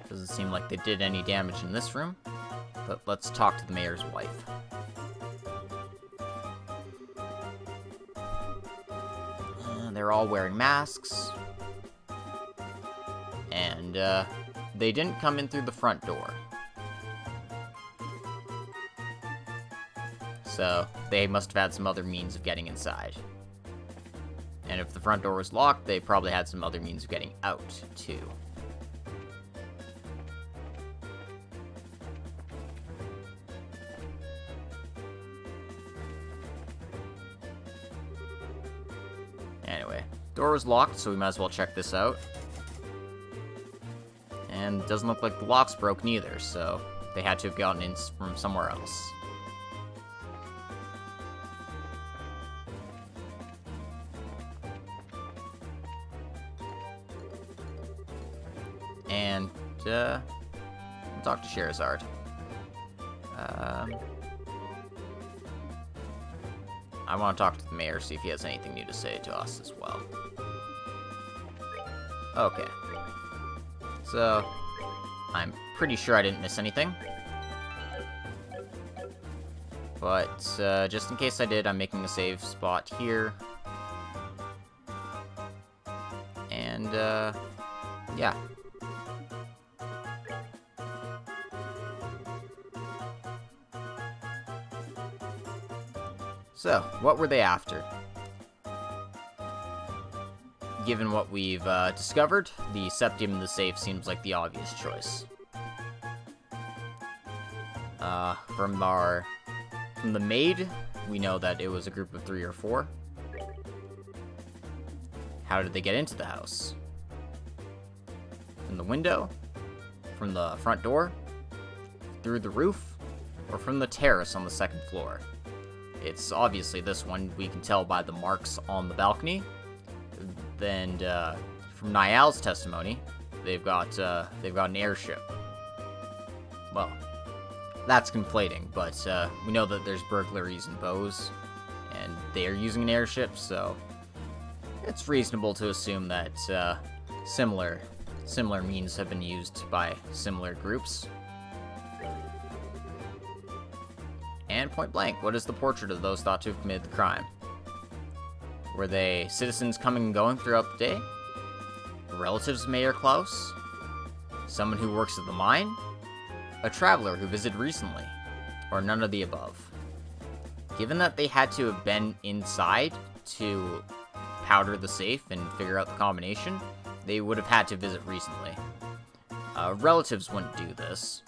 Doesn't seem like they did any damage in this room, but let's talk to the mayor's wife. They're all wearing masks, and they didn't come in through the front door. So, they must have had some other means of getting inside. And if the front door was locked, they probably had some other means of getting out, too. Anyway, door was locked, so we might as well check this out. And it doesn't look like the lock's broken either, so they had to have gotten in from somewhere else. And, we'll talk to Sherazard. I want to talk to the mayor, see if he has anything new to say to us as well. Okay. So, I'm pretty sure I didn't miss anything. But, just in case I did, I'm making a save spot here. And, yeah. So, what were they after? Given what we've discovered, the septium in the safe seems like the obvious choice. From the maid, we know that it was a group of 3 or 4. How did they get into the house? From the window? From the front door? Through the roof? Or from the terrace on the 2nd floor? It's obviously this one. We can tell by the marks on the balcony. And from Niall's testimony, they've got an airship. Well, that's conflating, but we know that there's burglaries in Bose, and they are using an airship, so it's reasonable to assume that similar means have been used by similar groups. And point blank, what is the portrait of those thought to have committed the crime? Were they citizens coming and going throughout the day? Relatives of Mayor Klaus? Someone who works at the mine? A traveler who visited recently? Or none of the above? Given that they had to have been inside to powder the safe and figure out the combination, they would have had to visit recently. Relatives wouldn't do this.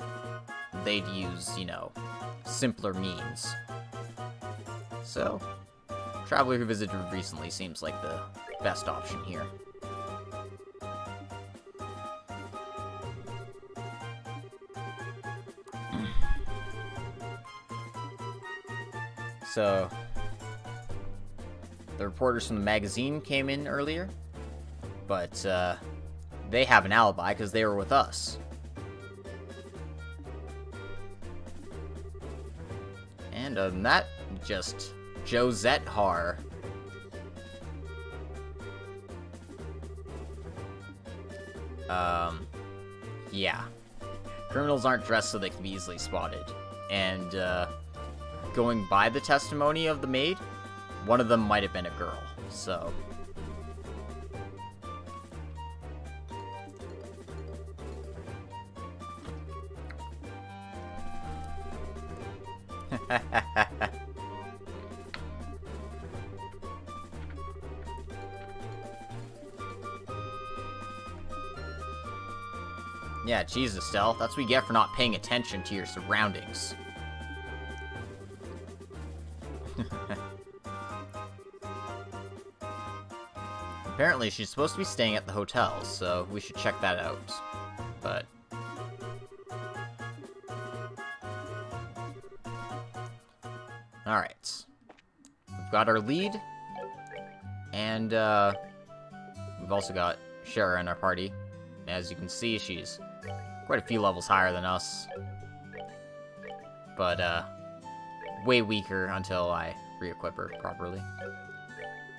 They'd use, simpler means. So, traveler who visited recently seems like the best option here. So, the reporters from the magazine came in earlier, but they have an alibi because they were with us. And other than that, just Josette Har. Yeah. Criminals aren't dressed so they can be easily spotted. And, going by the testimony of the maid, one of them might have been a girl, so... Yeah, Jesus, Estelle. That's what you get for not paying attention to your surroundings. Apparently, she's supposed to be staying at the hotel, so we should check that out. But... Alright. We've got our lead. And, we've also got Shara in our party. As you can see, she's quite a few levels higher than us. But, way weaker until I re-equip her properly.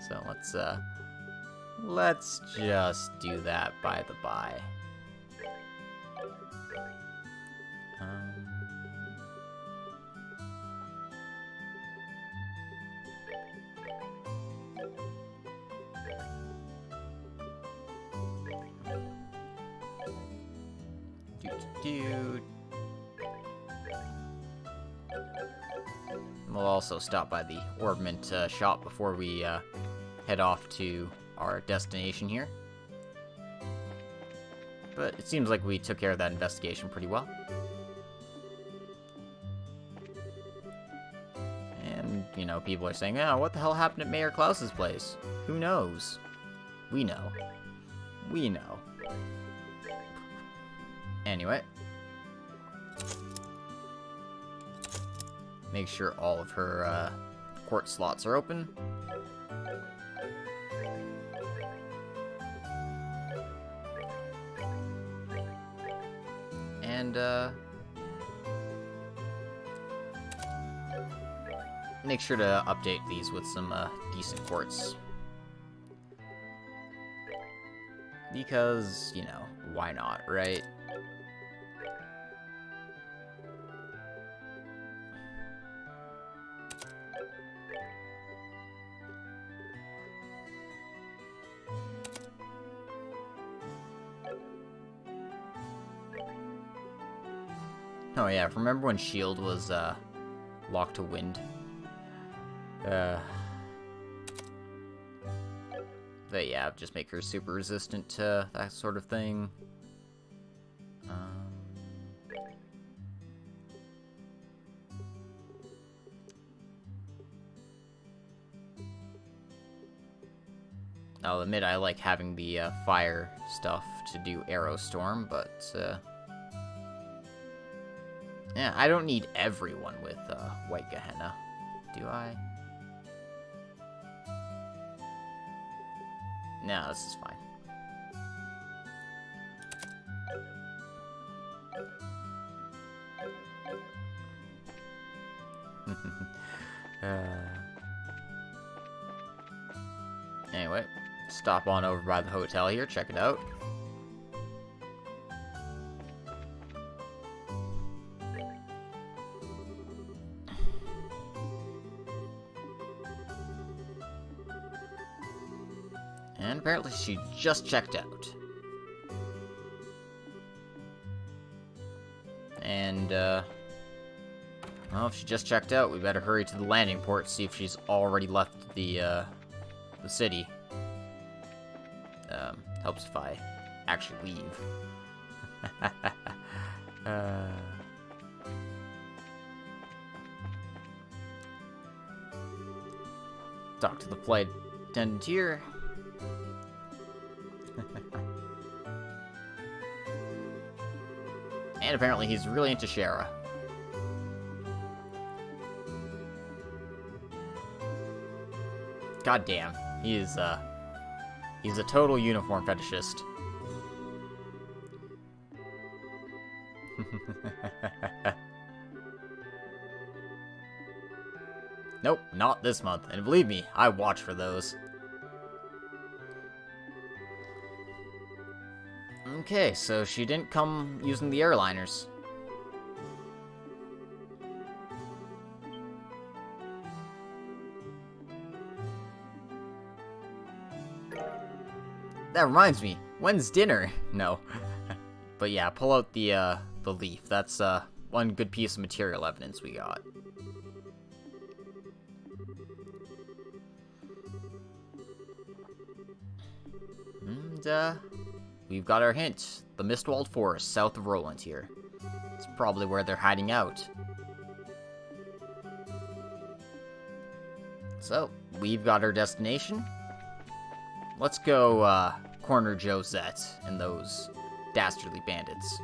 So, let's just do that by the by. We'll also stop by the Orbment shop before we head off to our destination here. But it seems like we took care of that investigation pretty well. And, people are saying, oh, what the hell happened at Mayor Klaus's place? Who knows? We know. We know. Anyway. Make sure all of her court slots are open. And make sure to update these with some decent courts. Because, why not, right? Oh yeah, remember when S.H.I.E.L.D. was locked to wind? But yeah, just make her super resistant to that sort of thing. I'll admit I like having the fire stuff to do Arrow Storm, but yeah, I don't need everyone with White Gehenna, do I? No, this is fine. Anyway, stop on over by the hotel here, check it out. And apparently she just checked out. And, well, if she just checked out, we better hurry to the landing port, see if she's already left the city. Helps if I actually leave. Talk to the flight attendant here. And apparently he's really into Shara. God damn, he's a total uniform fetishist. Nope, not this month. And believe me, I watch for those. Okay, so she didn't come using the airliners. That reminds me, when's dinner? No. But yeah, pull out the leaf. That's one good piece of material evidence we got. And we've got our hint. The Mistwalled Forest, south of Roland here. It's probably where they're hiding out. So, we've got our destination. Let's go, corner Josette and those dastardly bandits.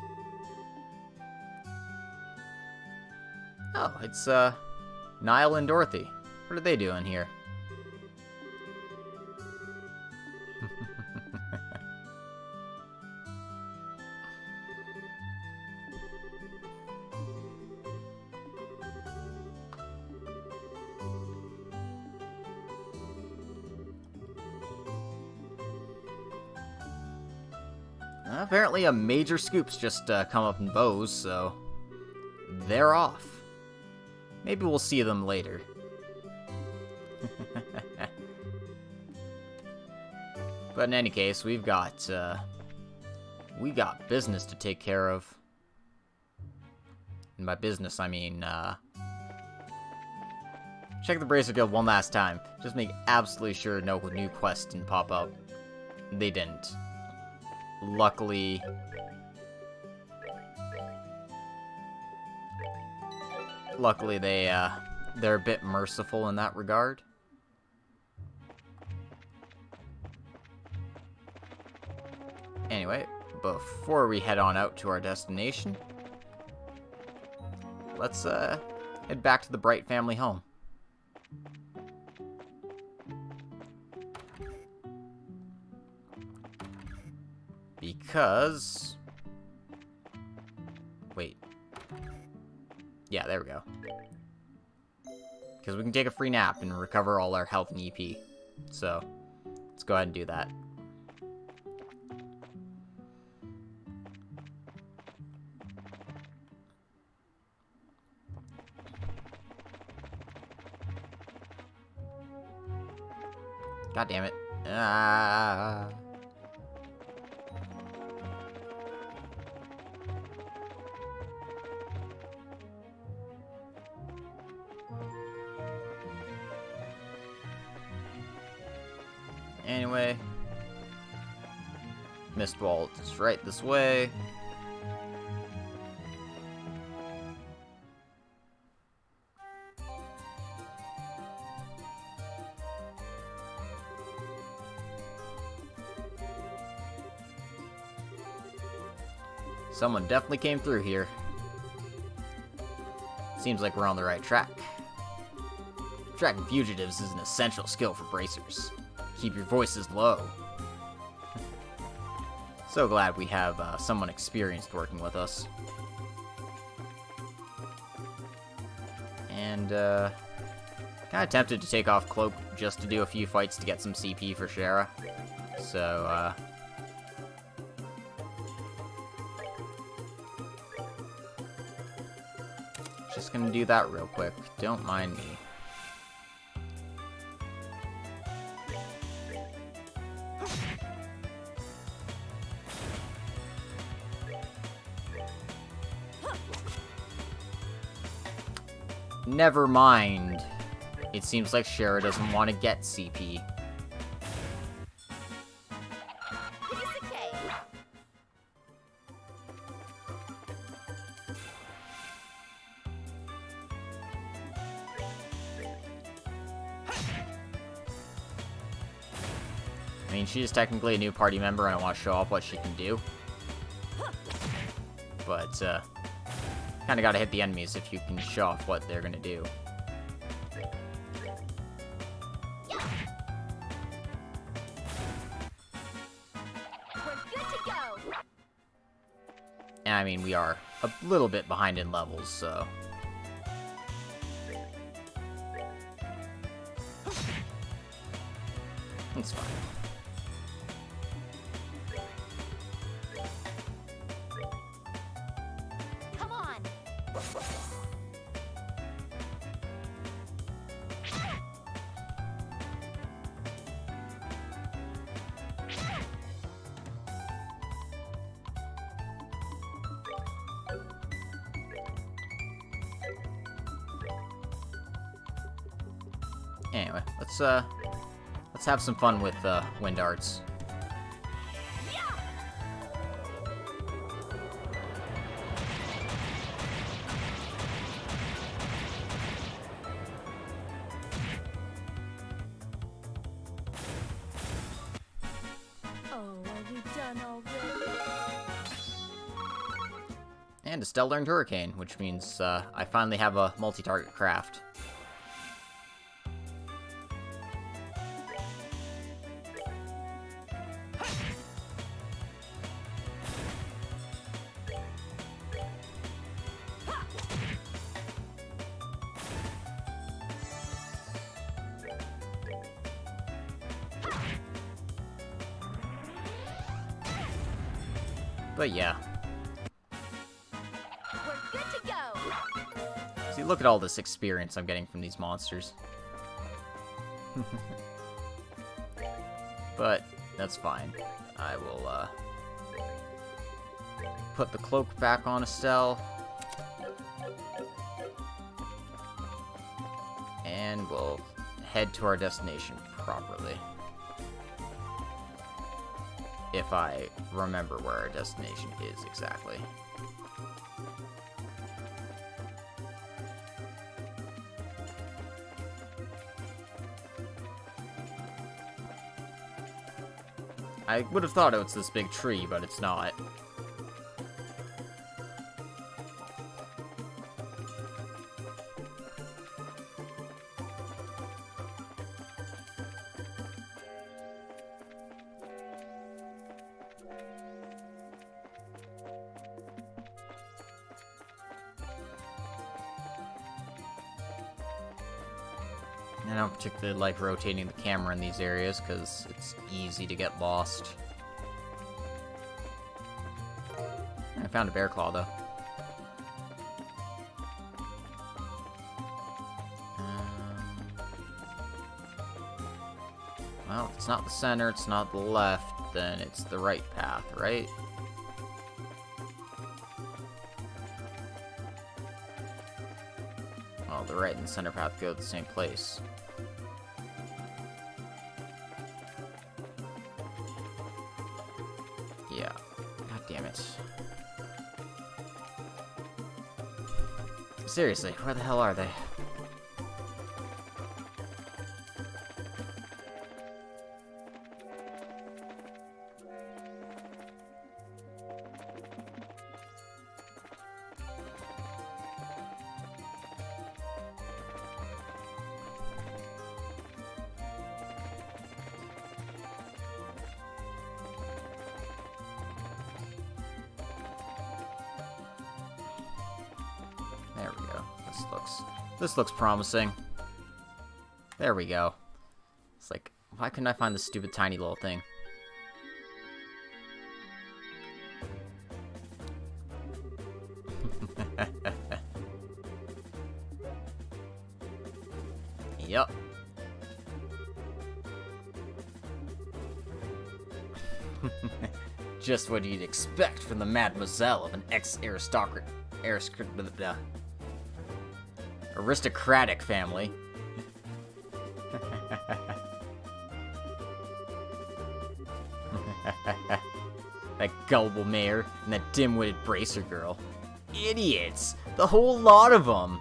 Oh, it's, Niall and Dorothy. What are they doing here? Apparently a major scoop's just come up in Bose, so they're off. Maybe we'll see them later. But in any case, we got business to take care of. And by business, I mean, check the Bracer Guild one last time. Just make absolutely sure no new quests didn't pop up. They didn't. Luckily, they're a bit merciful in that regard. Anyway, before we head on out to our destination, let's head back to the Bright family home. Because... wait. Yeah, there we go. Because we can take a free nap and recover all our health and EP. So, let's go ahead and do that. God damn it. Ah. Anyway, Mist Wall is right this way. Someone definitely came through here. Seems like we're on the right track. Tracking fugitives is an essential skill for bracers. Keep your voices low. So glad we have someone experienced working with us. And, kind of tempted to take off Cloak just to do a few fights to get some CP for Shara. So, just gonna do that real quick. Don't mind me. Never mind. It seems like Shara doesn't want to get CP. Kiseki. I mean, she is technically a new party member, and I want to show off what she can do. But, kind of gotta hit the enemies if you can show off what they're gonna do. We're good to go. And I mean, we are a little bit behind in levels, so... it's fine. Come on. Anyway, let's have some fun with wind arts. Oh, are we done already? And a Stellar Hurricane, which means I finally have a multi-target craft. But yeah. We're good to go. See, look at all this experience I'm getting from these monsters. But, that's fine. I will, put the cloak back on Estelle. And we'll head to our destination properly. If I remember where our destination is exactly. I would have thought it was this big tree, but it's not. I don't particularly like rotating the camera in these areas because it's easy to get lost. I found a bear claw though. Well, if it's not the center, it's not the left, then it's the right path, right? Well, the right and the center path go to the same place. Seriously, where the hell are they? There we go. This looks promising. There we go. It's like, why couldn't I find this stupid tiny little thing? Yup. Just what you'd expect from the mademoiselle of an aristocratic family. That gullible mayor and that dim-witted bracer girl. Idiots! The whole lot of them!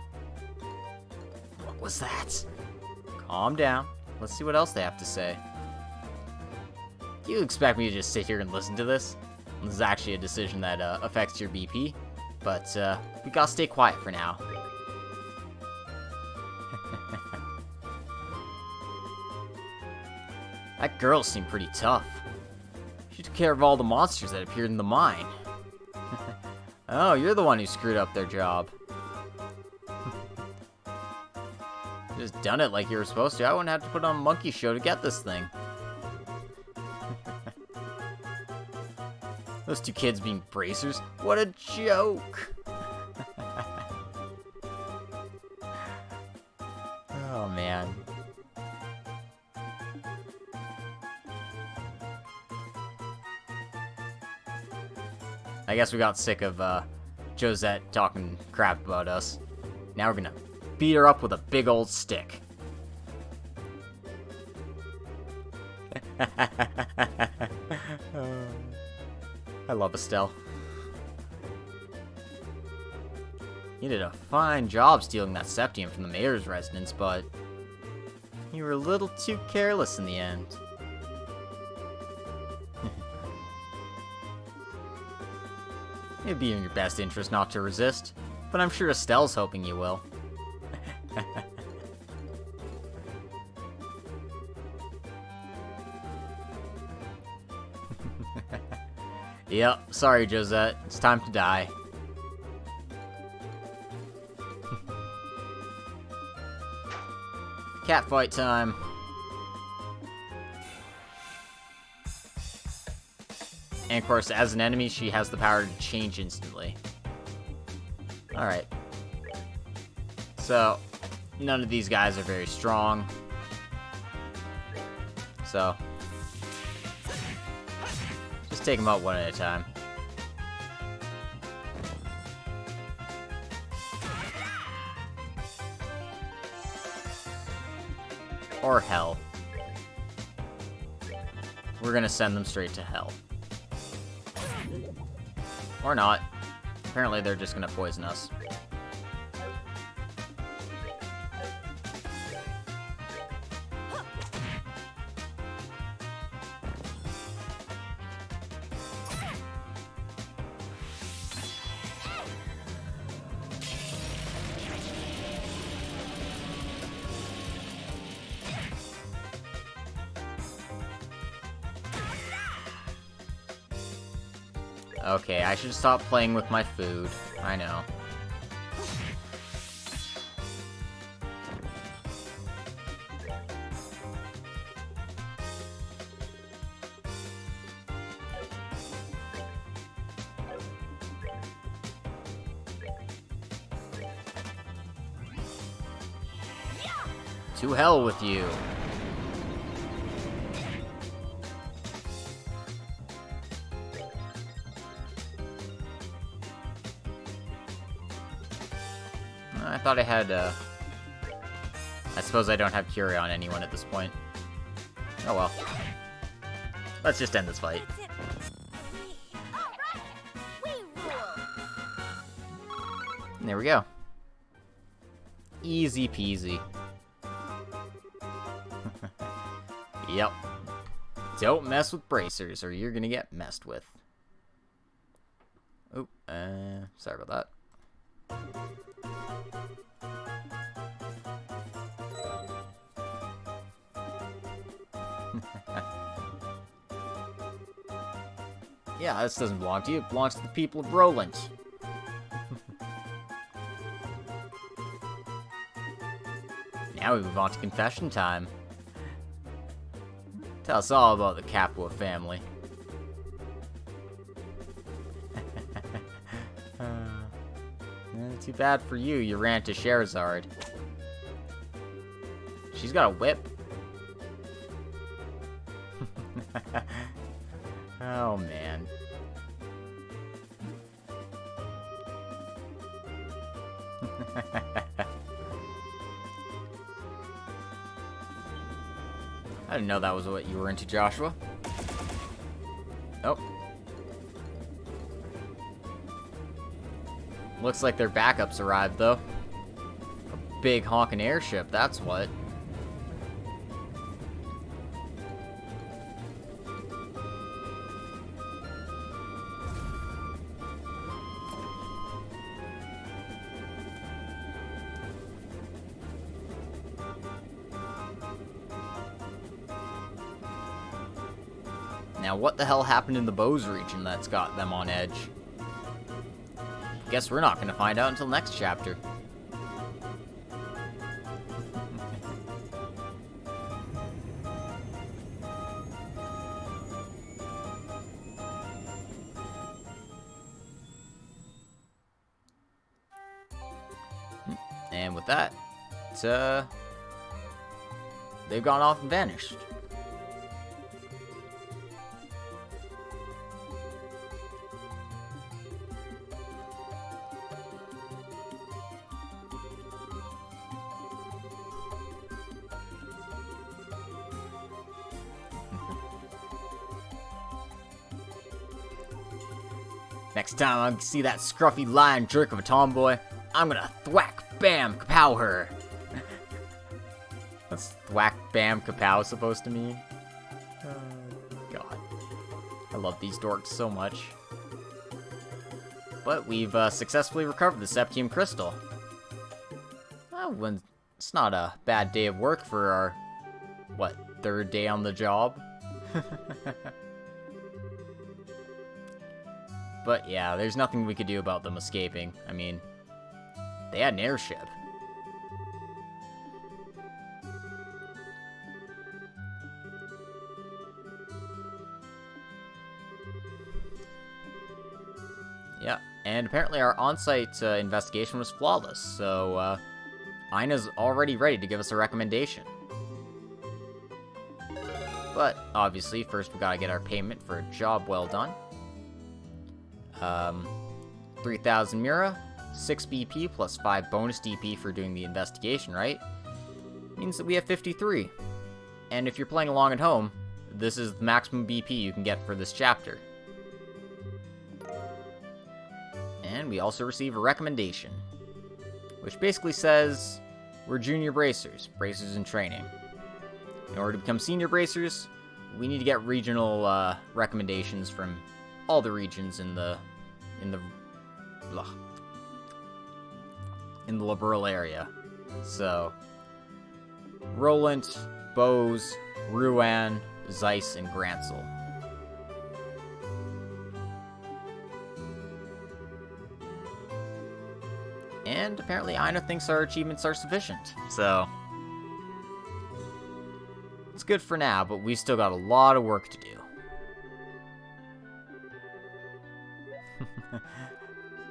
What was that? Calm down. Let's see what else they have to say. Do you expect me to just sit here and listen to this? This is actually a decision that affects your BP, but we gotta stay quiet for now. That girl seemed pretty tough. She took care of all the monsters that appeared in the mine. Oh, you're the one who screwed up their job. Just done it like you were supposed to. I wouldn't have to put on a monkey show to get this thing. Those two kids being bracers? What a joke! Oh, man. I guess we got sick of Josette talking crap about us. Now we're gonna beat her up with a big old stick. I love Estelle. You did a fine job stealing that septium from the mayor's residence, but you were a little too careless in the end. It'd be in your best interest not to resist, but I'm sure Estelle's hoping you will. Yep, sorry Josette, it's time to die. Catfight time. And of course, as an enemy, she has the power to change instantly. Alright. So, none of these guys are very strong. So, just take them out one at a time. Or hell. We're gonna send them straight to hell. Or not. Apparently they're just gonna poison us. Okay, I should stop playing with my food. I know. To hell with you. I thought I had, I suppose I don't have Curie on anyone at this point. Oh well. Let's just end this fight. All right, we rule. And there we go. Easy peasy. Yep. Don't mess with bracers or you're gonna get messed with. Oop, sorry about that. Yeah, this doesn't belong to you. It belongs to the people of Roland. Now we move on to confession time. Tell us all about the Capua family. Too bad for you, you ran to Scheherazade. She's got a whip. Oh, man. I didn't know that was what you were into, Joshua. Oh. Looks like their backups arrived, though. A big honkin' airship, that's what. Now, what the hell happened in the Bose region that's got them on edge? Guess we're not going to find out until next chapter. And with that, they've gone off and vanished. Next time I see that scruffy lion jerk of a tomboy, I'm gonna thwack, bam, kapow her. What's thwack, bam, kapow supposed to mean? Oh, God. I love these dorks so much. But we've successfully recovered the Septium Crystal. Well, it's not a bad day of work for our, what, third day on the job? But yeah, there's nothing we could do about them escaping. I mean, they had an airship. Yeah, and apparently our on-site investigation was flawless, so Ina's already ready to give us a recommendation. But obviously, first we gotta get our payment for a job well done. 3,000 Mira, 6 BP plus 5 bonus DP for doing the investigation, right? Means that we have 53. And if you're playing along at home, this is the maximum BP you can get for this chapter. And we also receive a recommendation, which basically says we're junior bracers in training. In order to become senior bracers, we need to get regional recommendations from all the regions in the Liberal area. So, Roland, Bose, Rouen, Zeiss, and Gransel. And apparently Ina thinks our achievements are sufficient, so it's good for now, but we still got a lot of work to do.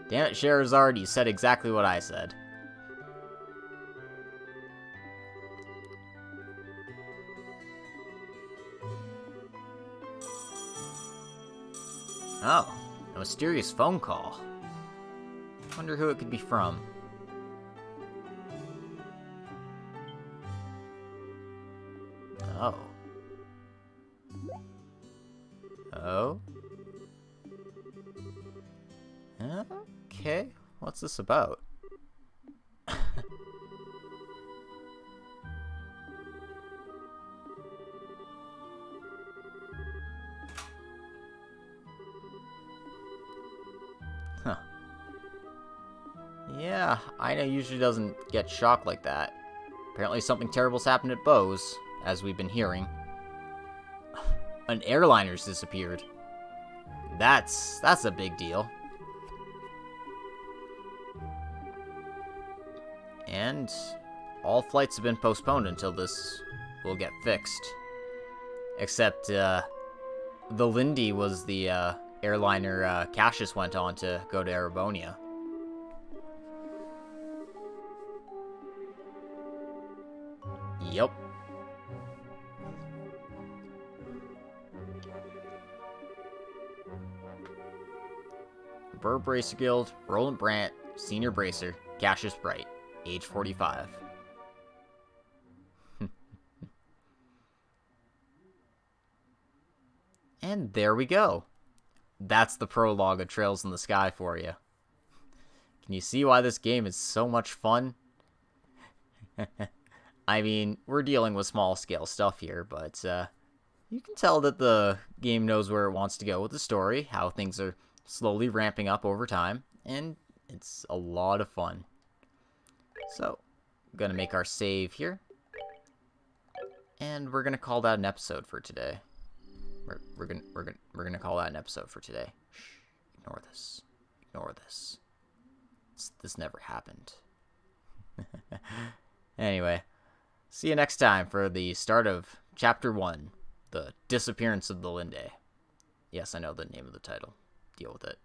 Damn it, Scheherazade, you said exactly what I said. Oh, a mysterious phone call. Wonder who it could be from. Oh. Oh? Okay, what's this about? Yeah, Ina usually doesn't get shocked like that. Apparently something terrible's happened at Bose, as we've been hearing. An airliner's disappeared. That's a big deal. And all flights have been postponed until this will get fixed. Except, the Lindy was the, airliner, Cassius went on to go to Erebonia. Yep. Burr Bracer Guild, Roland Brandt, Senior Bracer, Cassius Bright, age 45. And there we go. That's the prologue of Trails in the Sky for you. Can you see why this game is so much fun? I mean, we're dealing with small-scale stuff here, but you can tell that the game knows where it wants to go with the story, how things are slowly ramping up over time, and it's a lot of fun. So, I'm gonna make our save here, and we're gonna call that an episode for today. We're gonna call that an episode for today. Shh, ignore this. Ignore this. This never happened. Anyway, see you next time for the start of Chapter 1, The Disappearance of the Linde. Yes, I know the name of the title. Deal with it.